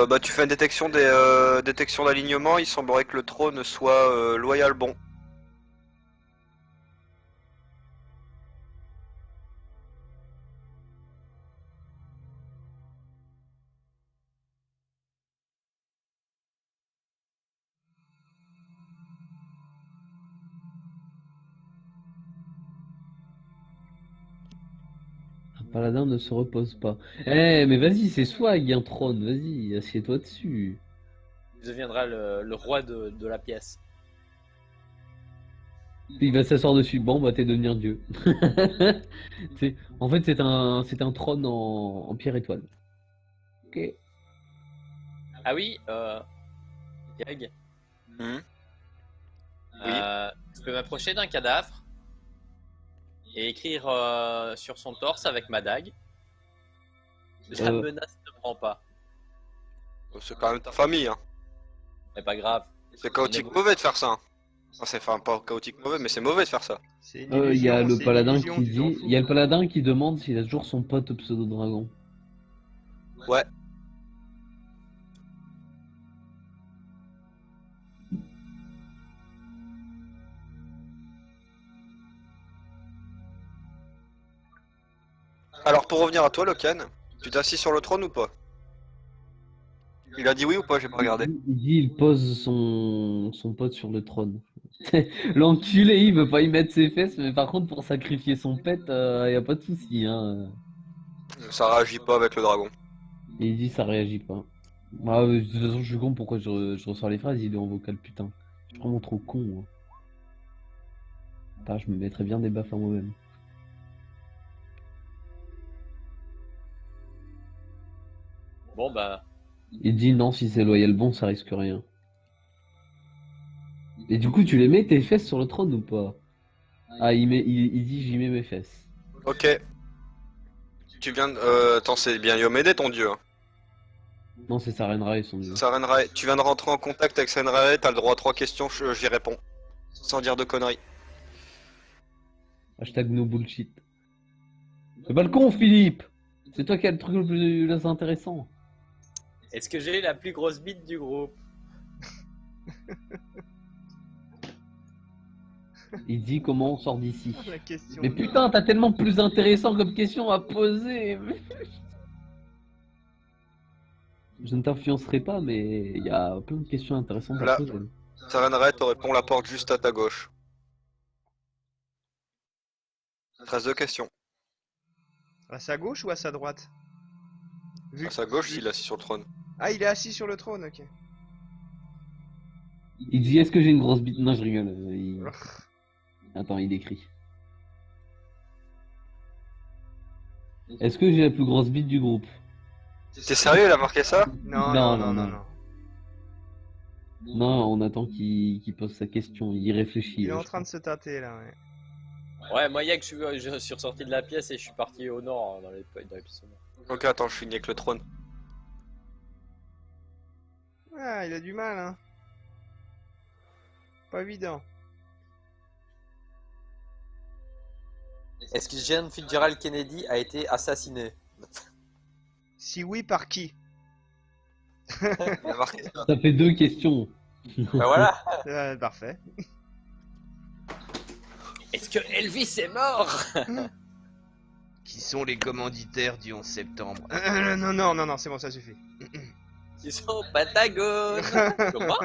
Bah, tu fais une détection d'alignement, il semblerait que le trône soit loyal bon. Un paladin ne se repose pas. Eh, mais vas-y, c'est swag, un trône, vas-y, assieds-toi dessus. Tu deviendras le roi de la pièce. Il va s'asseoir dessus, bon, bah t'es devenir dieu. En fait, c'est un trône en pierre étoile. Ok. Ah oui, Greg, Hmm. Oui. je peux m'approcher d'un cadavre et écrire sur son torse avec ma dague. La Euh. menace ne prend pas. C'est quand même ta famille, hein. Mais pas grave. C'est chaotique mauvais de faire ça. Hein. Enfin, c'est enfin pas chaotique mauvais, mais c'est mauvais de faire ça. C'est une Il y a illusion, le c'est une paladin illusion, qui tu t'en dit, fous. il y a le paladin qui demande s'il a toujours son pote pseudo-dragon. Ouais. Alors pour revenir à toi, Loken, tu t'es assis sur le trône ou pas? Il a dit oui ou pas? J'ai pas regardé. Il dit il pose son pote sur le trône. L'enculé, il veut pas y mettre ses fesses, mais par contre, pour sacrifier son pet, y a pas de souci, hein. Ça réagit pas avec le dragon. Et il dit ça réagit pas. Bah, de toute façon, je suis con, pourquoi je ressors les phrases, il est en vocal, putain. Je suis vraiment trop con, hein. Putain, je me mettrais bien des baffes à moi-même. Bon bah, Il dit non, si c'est loyal bon, ça risque rien. Et du coup, tu les mets tes fesses sur le trône ou pas? Ah, il dit j'y mets mes fesses. Ok. Tu viens de... attends, c'est bien Yomede ton dieu. Hein. Non, c'est Sarenrae son dieu. Sarenrae, tu viens de rentrer en contact avec Sarenrae, t'as le droit à 3 questions, j'y réponds. Sans dire de conneries. Hashtag no bullshit. C'est pas le con, Philippe! C'est toi qui as le truc le plus intéressant. est-ce que j'ai la plus grosse bite du groupe? Il dit comment on sort d'ici. La question. Mais putain, t'as tellement plus intéressant comme question à poser. Je ne t'influencerai pas, mais il y a plein de questions intéressantes à Là. poser. Sarenrae te répond la porte juste à ta gauche. 13 questions. À sa gauche ou à sa droite? À sa gauche, s'il est assis sur le trône. Ah, il est assis sur le trône, ok. Il dit est-ce que j'ai une grosse bite? Non, je rigole. Attends, il écrit. Est-ce que j'ai la plus grosse bite du groupe? T'es sérieux, il a marqué ça? Non, Non, non, non, non, non, non. non. Non, on attend qu'il pose sa question, il réfléchit. Il est en je train de se tâter là, ouais. Ouais, moi, Yak, je suis ressorti de la pièce et je suis parti au nord, dans les pièces au nord. Ok, attends, je finis avec le trône. Ah, il a du mal, hein. Pas évident. Est-ce que John Fitzgerald Kennedy a été assassiné? Si oui, par qui? Il a marqué ça. Ça fait 2 questions. Bah voilà. Parfait. Est-ce que Elvis est mort? Qui sont les commanditaires du 11 septembre? Non, non, non, non, c'est bon, ça suffit. Ils sont au Patagone. Comment?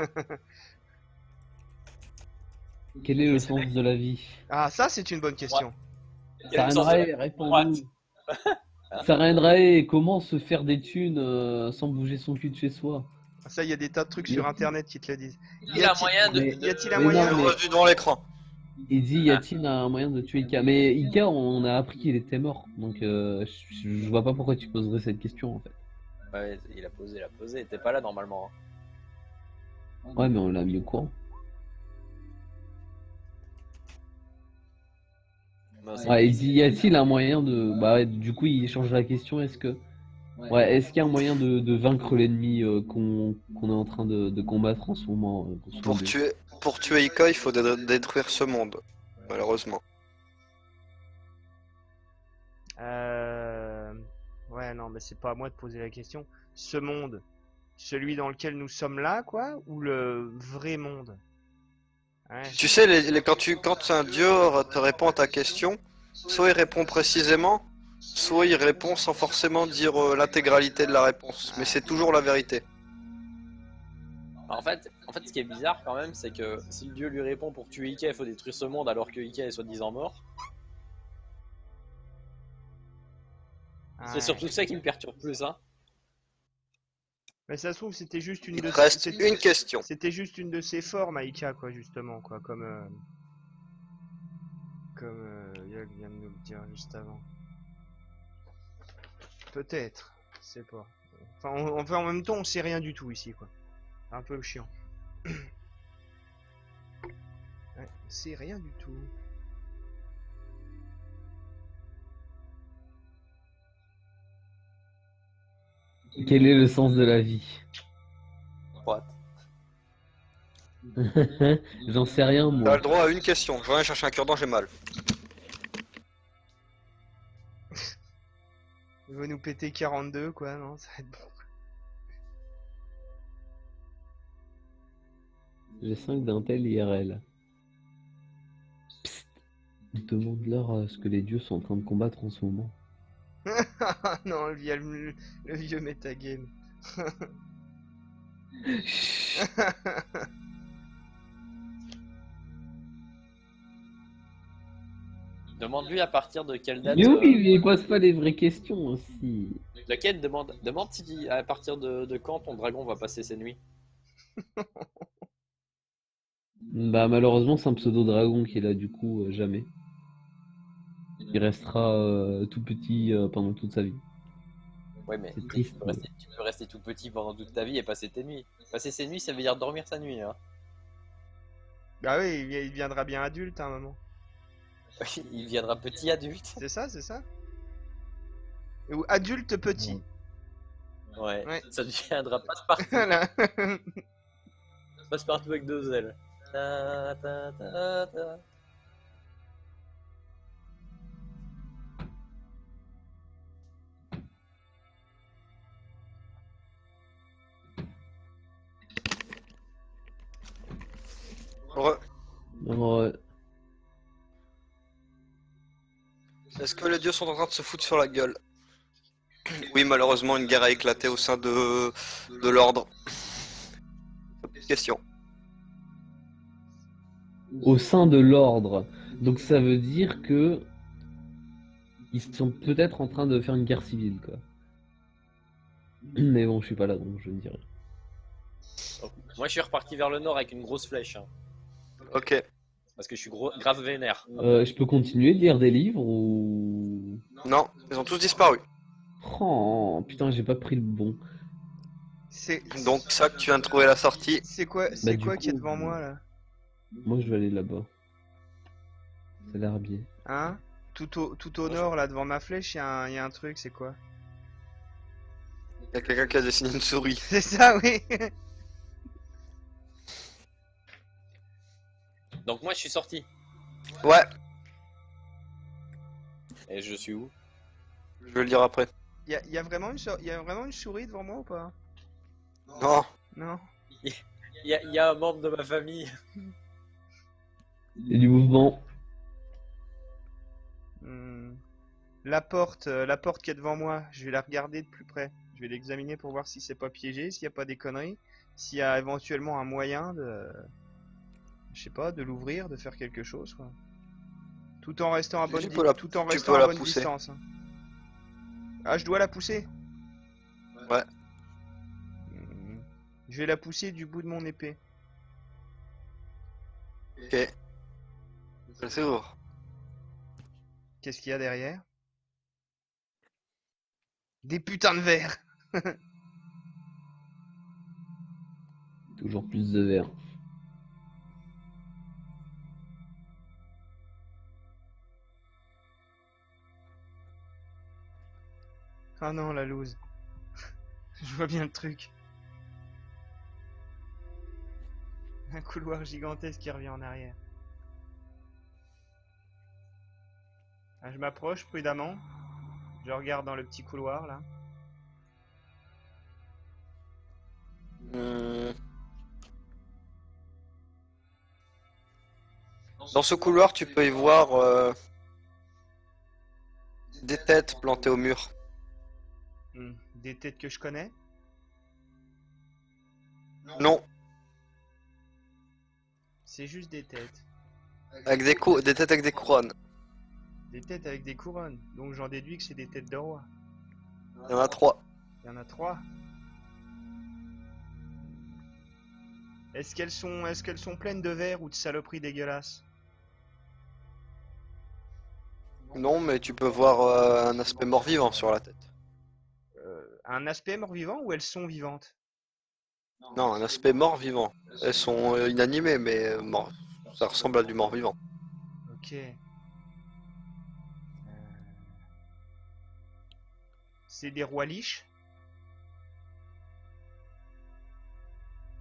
Quel est le sens de la vie? Ah, ça, c'est une bonne question. Sarendrae, réponds-nous. Sarendrae, comment se faire des thunes sans bouger son cul de chez soi? Ça, il y a des tas de trucs sur internet qui te le disent. Il a moyen de. Mais- Y a-t-il un Mais moyen non, Je mais- revenu devant l'écran. Il dit, y a-t-il un moyen de tuer Ika? Mais Ika, on a appris qu'il était mort, donc je vois pas pourquoi tu poserais cette question en fait. Ouais, il a posé. T'es pas là normalement. Ouais, mais on l'a mis au courant. Non, c'est- Ouais, il dit, y a-t-il un moyen de... Bah ouais, du coup, il change la question, est-ce que... Ouais, est-ce qu'il y a un moyen de vaincre l'ennemi qu'on est en train de combattre en ce moment grosso modo Pour tuer Ika, il faut détruire ce monde. Malheureusement. Ouais, non, mais c'est pas à moi de poser la question. Ce monde, celui dans lequel nous sommes là, quoi, ou le vrai monde? Ouais. Tu sais, quand un dieu te répond à ta question, soit il répond précisément, soit il répond sans forcément dire l'intégralité de la réponse. Mais c'est toujours la vérité. En fait, ce qui est bizarre quand même, c'est que si le dieu lui répond pour tuer Ika, il faut détruire ce monde alors que Ika est soi-disant mort. Ah C'est ouais. surtout ça qui me perturbe plus, hein. Mais ça se trouve, c'était juste une Il de te reste c'était- une question. C'était juste une de ses formes, Aika, quoi, justement, quoi, comme Yog vient de nous le dire juste avant. Peut-être, je sais pas. Enfin, en même temps, on sait rien du tout ici, quoi. Un peu chiant. Ouais, on sait rien du tout. Quel est le sens de la vie? What? J'en sais rien, T'as moi. le droit à une question. Je viens chercher un cure-dent, j'ai mal. Il va nous péter 42, quoi, non? Ça va être bon. J'ai 5 d'intel IRL. Psst. Demande-leur ce que les dieux sont en train de combattre en ce moment. Non, le vieux metagame. Demande-lui à partir de quelle date. Mais oui, mais il pose pas les vraies questions aussi. Laquelle demande si à partir de quand ton dragon va passer ses nuits. Bah malheureusement c'est un pseudo-dragon qui est là du coup jamais. Il restera tout petit pendant toute sa vie. Ouais, mais C'est triste. tu peux rester tout petit pendant toute ta vie et passer tes nuits. Passer ses nuits, ça veut dire dormir sa nuit, hein. Bah oui, il deviendra bien adulte à un moment. Il viendra petit adulte. C'est ça, c'est ça? Ou adulte petit. Ouais. Ouais. Ça deviendra passe-partout. Voilà. Passe-partout avec 2 ailes. Ta, ta, ta, ta. Alors, Est-ce que les dieux sont en train de se foutre sur la gueule? Oui, malheureusement, une guerre a éclaté au sein de l'ordre. Question. au sein de l'ordre. Donc ça veut dire que ils sont peut-être en train de faire une guerre civile quoi. Mais bon, je suis pas là donc je ne dirai. Donc, moi, je suis reparti vers le nord avec une grosse flèche. Hein, Ok. parce que je suis grave vénère. Je peux continuer de lire des livres ou Non, ils ont tous disparu. Oh putain, j'ai pas pris le bon. C'est Donc ça que tu viens de trouver la sortie. c'est quoi Bah, du qui est coup, devant moi là? Moi je vais aller là-bas. C'est l'herbier. Hein? Tout au nord là devant ma flèche, y a un truc, c'est quoi? Il y a quelqu'un qui a dessiné une souris. C'est ça, oui. Donc moi je suis sorti. Ouais, Et je suis où? je vais le dire après. Y a vraiment y a vraiment une souris devant moi ou pas? Non, Non. Il y a un membre de ma famille. Il y a du mouvement. Hmm. La porte qui est devant moi, je vais la regarder de plus près. Je vais l'examiner pour voir si c'est pas piégé, s'il y a pas des conneries, s'il y a éventuellement un moyen de, je sais pas, de l'ouvrir, de faire quelque chose, quoi. Tout en restant à Tu peux la- tout en tu restant peux à la bonne pousser. distance, hein. Ah, je dois la pousser. Ouais. Hmm. Je vais la pousser du bout de mon épée. Ok. Ça s'ouvre. Qu'est-ce qu'il y a derrière? Des putains de verres. Toujours plus de verre. Ah non, la loose. Je vois bien le truc. Un couloir gigantesque qui revient en arrière. Ah, je m'approche prudemment. Je regarde dans le petit couloir là. Hmm. Dans ce couloir, tu peux y voir des têtes plantées au mur. Des têtes que je connais. Non, C'est juste des têtes. avec des têtes avec des couronnes. Des têtes avec des couronnes. Donc j'en déduis que c'est des têtes de roi. Il y en a 3. Il y en a 3. Est-ce qu'elles sont pleines de verre ou de saloperies dégueulasses? Non, mais tu peux voir un aspect mort-vivant sur la tête. Un aspect mort-vivant ou elles sont vivantes? Non, un aspect mort-vivant. Elles sont inanimées, mais ça ressemble à du mort-vivant. Ok. C'est des rois liches?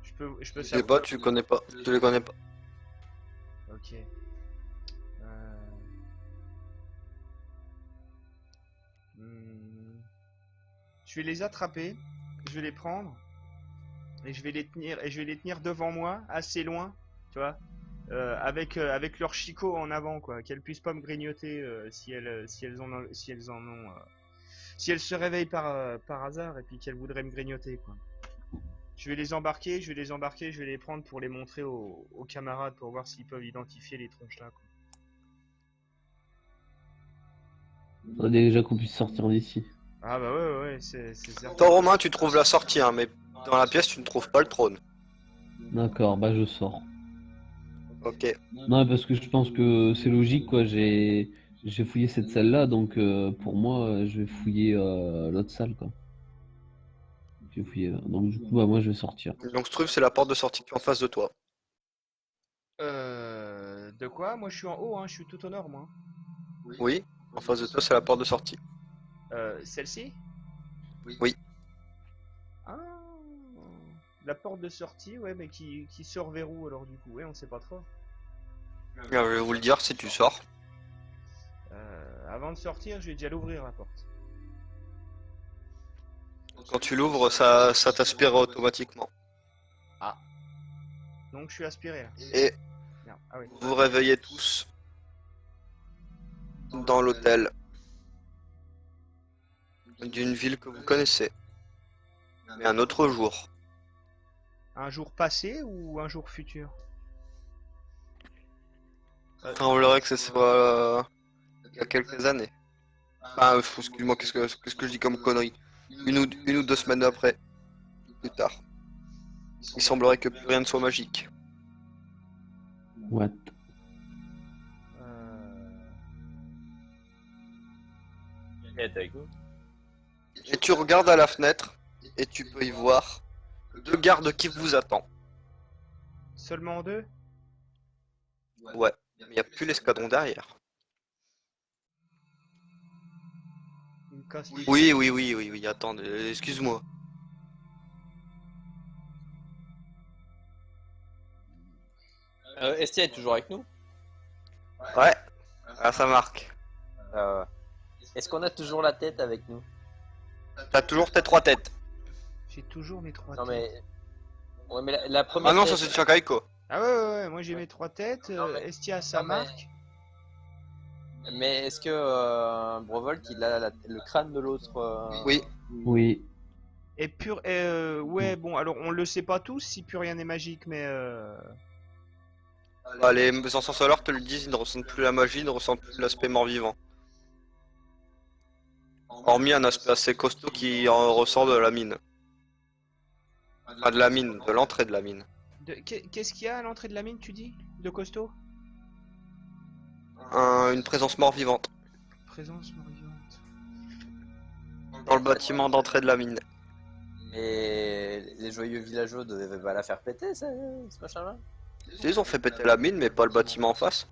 Je peux Je sais pas, tu connais pas. Tu les connais pas. Ok. Euh, hmm. Je vais les attraper, je vais les prendre et je vais les tenir devant moi, assez loin, tu vois, avec leur chicot en avant, quoi, qu'elles puissent pas me grignoter si elles se réveillent par hasard et puis qu'elles voudraient me grignoter, quoi. Je vais les embarquer, je vais les prendre pour les montrer aux camarades pour voir s'ils peuvent identifier les tronches là, quoi. Faudrait déjà qu'on puisse sortir d'ici. Ah bah ouais, c'est certain. Toi, Romain, tu trouves la sortie, hein, mais dans la pièce, tu ne trouves pas le trône. D'accord, bah je sors. Ok. Non, parce que je pense que c'est logique, quoi. J'ai fouillé cette salle-là, donc pour moi, je vais fouiller l'autre salle, quoi. J'ai fouillé là. Donc du coup, bah moi je vais sortir. Donc, Struve, c'est la porte de sortie qui est en face de toi. De quoi? Moi je suis en haut, hein, je suis tout au nord, moi. Oui, en face de toi, c'est la porte de sortie. Celle-ci? Oui. Ah, la porte de sortie, ouais, mais qui sort vers où alors du coup? Ouais, on sait pas trop. Je vais vous le dire si tu sors. Avant de sortir, je vais déjà l'ouvrir la porte. Quand tu l'ouvres, ça t'aspire automatiquement. Ah. Donc je suis aspiré là. Et Merde. Ah oui. vous vous réveillez tous dans l'hôtel d'une ville que vous connaissez. Mais un autre jour. Un jour passé ou un jour futur? Il semblerait que ce soit il y a quelques années. Ah, excuse-moi, qu'est-ce que je dis comme connerie? Une ou 2 semaines après, plus tard. Il semblerait que plus rien ne soit magique. What? Il est avec nous. Et tu regardes à la fenêtre et tu peux y voir 2 gardes qui vous attendent. Seulement 2? Ouais, mais il n'y a plus l'escadron derrière. Ils me cassent les Oui, attends, excuse-moi. Estia est toujours avec nous. Ouais, ah, ça marque. Euh, Est-ce qu'on a toujours la tête avec nous? T'as toujours tes 3 têtes. J'ai toujours mes 3 Non têtes. mais... Ouais mais la première Ah non, tête... ça c'est Chakaiko. Ah ouais, moi j'ai mes 3 têtes, Non, mais- Estia ça non, mais- marque. Mais est-ce que Brovolt il a le crâne de l'autre Oui, Oui. Et pur... ouais, bon, alors on le sait pas tous si plus rien n'est magique, mais... bah, les anciens solaires te le disent, ils ne ressentent plus la magie, ils ne ressentent plus l'aspect mort-vivant. Hormis un aspect assez costaud qui en ressort de la mine. Enfin, de la mine, de l'entrée de la mine. Qu'est-ce qu'il y a à l'entrée de la mine, tu dis? De costaud? Une présence mort-vivante Présence mort-vivante. dans le bâtiment d'entrée de la mine. Et les joyeux villageois devaient pas la faire péter, ce machin-là? Ils ont fait péter la mine, mais pas le bâtiment en face.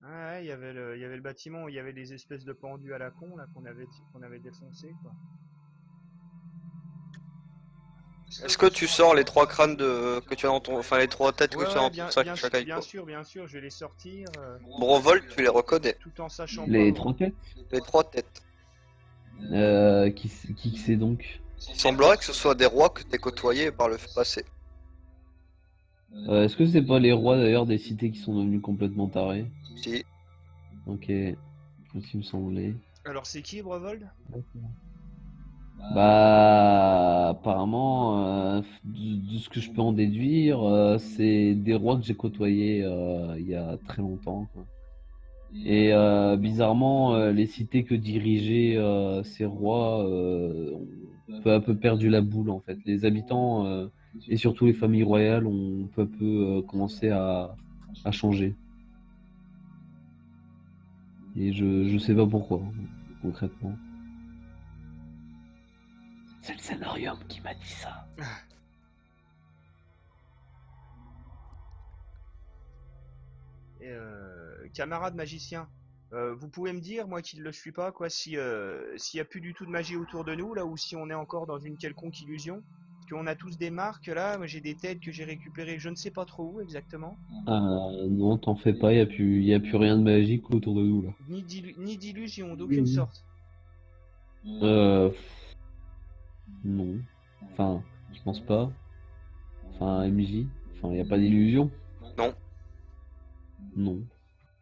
Ah ouais, il y avait le bâtiment où il y avait des espèces de pendus à la con, là, qu'on avait défoncé, quoi. Est-ce que tu sors les 3 crânes que tu as dans ton... Enfin, les 3 têtes que Ouais, tu as ouais, dans ton sac Chakaiko? bien sûr, je vais les sortir, Brovol, tu les reconnais. tout en sachant Les pas. 3 têtes Les 3 têtes. Qui c'est donc? Il semblerait que ce soit des rois que t'aies côtoyés par le passé. Est-ce que c'est pas les rois d'ailleurs des cités qui sont devenus complètement tarés? Si. Ok, c'est ce qui me semblait. Alors c'est qui, Brovold? Bah, apparemment, de ce que je peux en déduire, c'est des rois que j'ai côtoyés il y a très longtemps, quoi. Et bizarrement, les cités que dirigeaient ces rois ont peu à peu perdu la boule en fait. Les habitants et surtout les familles royales ont peu à peu commencé à changer. Et je sais pas pourquoi, concrètement. C'est le scénarium qui m'a dit ça. Et, camarade magicien, vous pouvez me dire, moi qui ne le suis pas, quoi, si s'il y a plus du tout de magie autour de nous, là, ou si on est encore dans une quelconque illusion? Parce qu'on a tous des marques, là, moi j'ai des têtes que j'ai récupérées, je ne sais pas trop où exactement. Non, t'en fais pas, y a plus rien de magique autour de nous là. Ni d'illusion, d'aucune sorte. Euh, non. Enfin, je pense pas. Enfin, MJ. Enfin, y a pas d'illusion. Non. Non.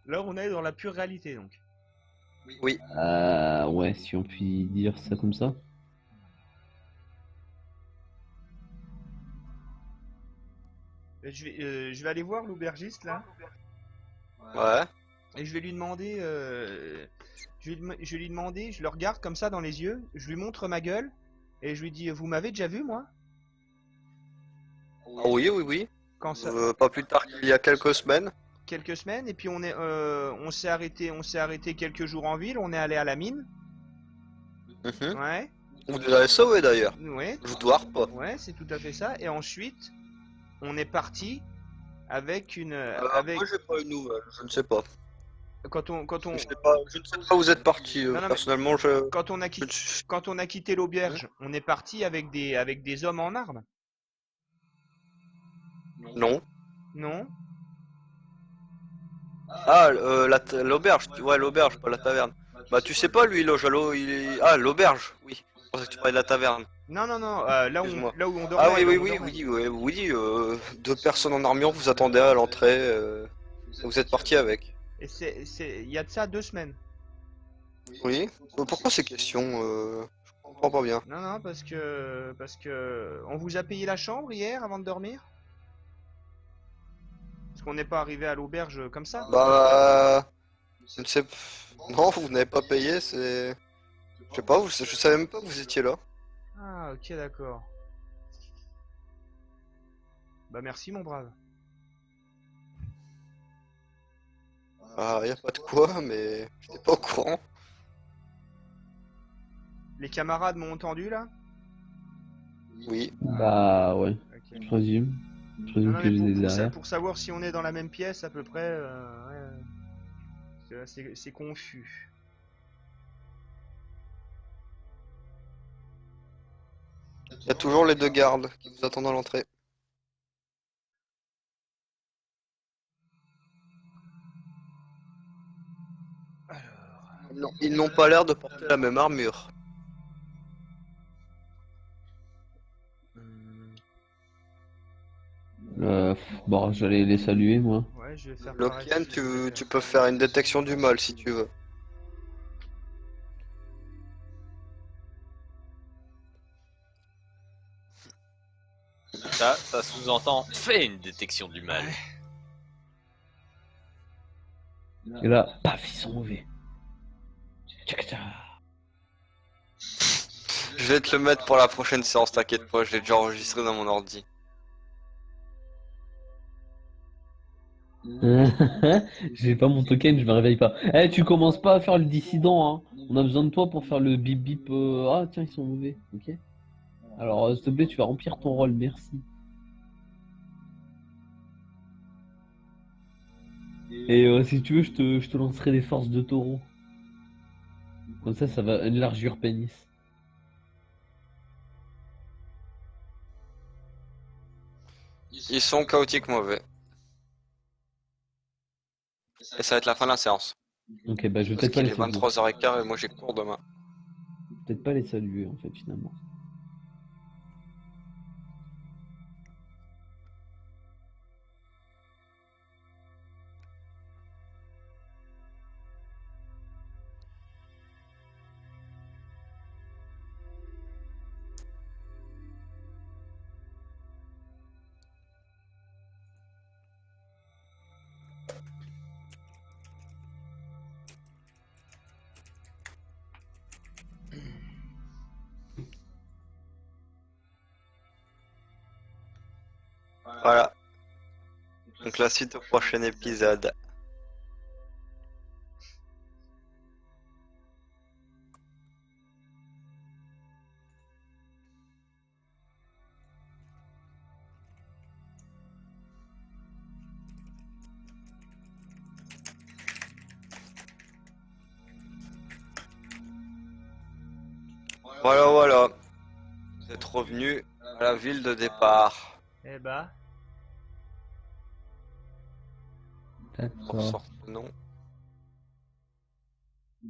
Là, on est dans la pure réalité, donc. Oui. Ouais, si on peut dire ça comme ça. Je vais aller voir l'aubergiste, là, Ouais. et je vais lui demander, je vais lui demander, je le regarde comme ça dans les yeux, je lui montre ma gueule, et je lui dis, vous m'avez déjà vu, moi? Ah oui. Quand ça... Pas plus tard qu'il y a quelques semaines. Quelques semaines, et puis on s'est arrêté quelques jours en ville, on est allé à la mine, Mhm. ouais, Vous nous avez sauvés d'ailleurs. ouais, Je dois pas. ouais, c'est tout à fait ça, et ensuite, on est parti avec une, Moi j'ai pas une nouvelle, je ne sais pas. quand on, Je ne sais pas où vous êtes parti. Non, non, mais- Personnellement, quand on a quitté, je- quand on a quitté l'auberge, on est parti avec des hommes en armes, Non. non? Ah, l'auberge. Ouais, l'auberge, pas la taverne. Bah, tu sais pas, lui, il loge à Ah, l'auberge, oui. Je pensais que tu parlais de la taverne. Non, Excuse-moi. là où on dormait. Ah oui, là où on dormait. oui. 2 personnes en armure vous attendaient à l'entrée. Vous êtes parti avec. Et il y a de ça 2 semaines. Oui. Pourquoi ces questions Je comprends pas bien. Non, parce que on vous a payé la chambre hier avant de dormir? Parce qu'on n'est pas arrivé à l'auberge comme ça. Bah, je ne sais. Non, vous n'avez pas payé. C'est. Je sais pas. Je savais même pas que vous étiez là. Ah, ok, d'accord. Bah merci mon brave. Ah, y a pas de quoi, mais j'étais pas au courant. Les camarades m'ont entendu là? Oui. Bah ouais, Ok. je présume. Je Non, présume non, que mais je les ai pour derrière. pour savoir si on est dans la même pièce à peu près, ouais. Parce que là, c'est confus. Y a toujours les deux gardes qui vous attendent à l'entrée. Alors, Ils n'ont pas l'air de porter la même armure. hum, Bon, j'allais les saluer moi. ouais, je vais faire pareil. Lokian, tu peux faire une détection du mal si tu veux. Ça sous-entend fais une détection du mal. Ouais. Et là, paf, ils sont mauvais. Tchac, tchac. Je vais te le mettre pour la prochaine séance, t'inquiète pas, je l'ai déjà enregistré dans mon ordi. J'ai pas mon token, je me réveille pas. Eh, tu commences pas à faire le dissident, hein. On a besoin de toi pour faire le bip bip. Ah, tiens, ils sont mauvais, ok. Alors, s'il te plaît, tu vas remplir ton rôle, merci. Et si tu veux, je te lancerai les forces de taureau. Comme ça va élargir pénis. Ils sont chaotiques mauvais. Et ça va être la fin de la séance. Ok, bah je vais Parce peut-être pas qu'il les est saluer. 23h15 et moi j'ai cours demain. Peut-être pas les saluer en fait, finalement. Voilà. Donc la suite au prochain épisode. Voilà, voilà. Vous êtes revenu à la ville de départ. Eh bah, Pour D'accord. sortir, non.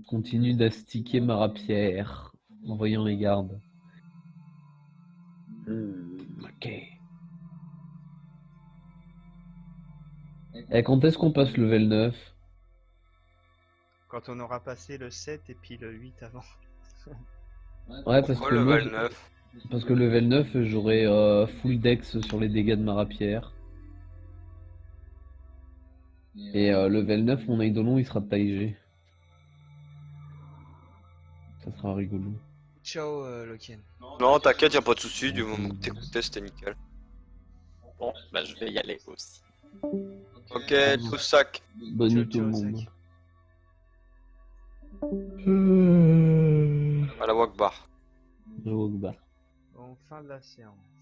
Continue d'astiquer ma rapière en voyant les gardes. Ok. Et quand est-ce qu'on passe level 9? quand on aura passé le 7 et puis le 8 avant. Ouais, parce Pourquoi que moi, level 9? parce que level 9, j'aurai full dex sur les dégâts de ma rapière. Et level 9, mon eidolon, il sera de taille G. Ça sera rigolo. Ciao, Lokien. Non, t'inquiète, y'a pas de soucis, du moment que t'écoutais, c'était nickel. Bon, bah je vais y aller aussi. Ok, tout sac. Bonne Ciao, nuit tout le ciao, monde. Zach. À la Wakbar. Au revoir. Bon, fin de la séance.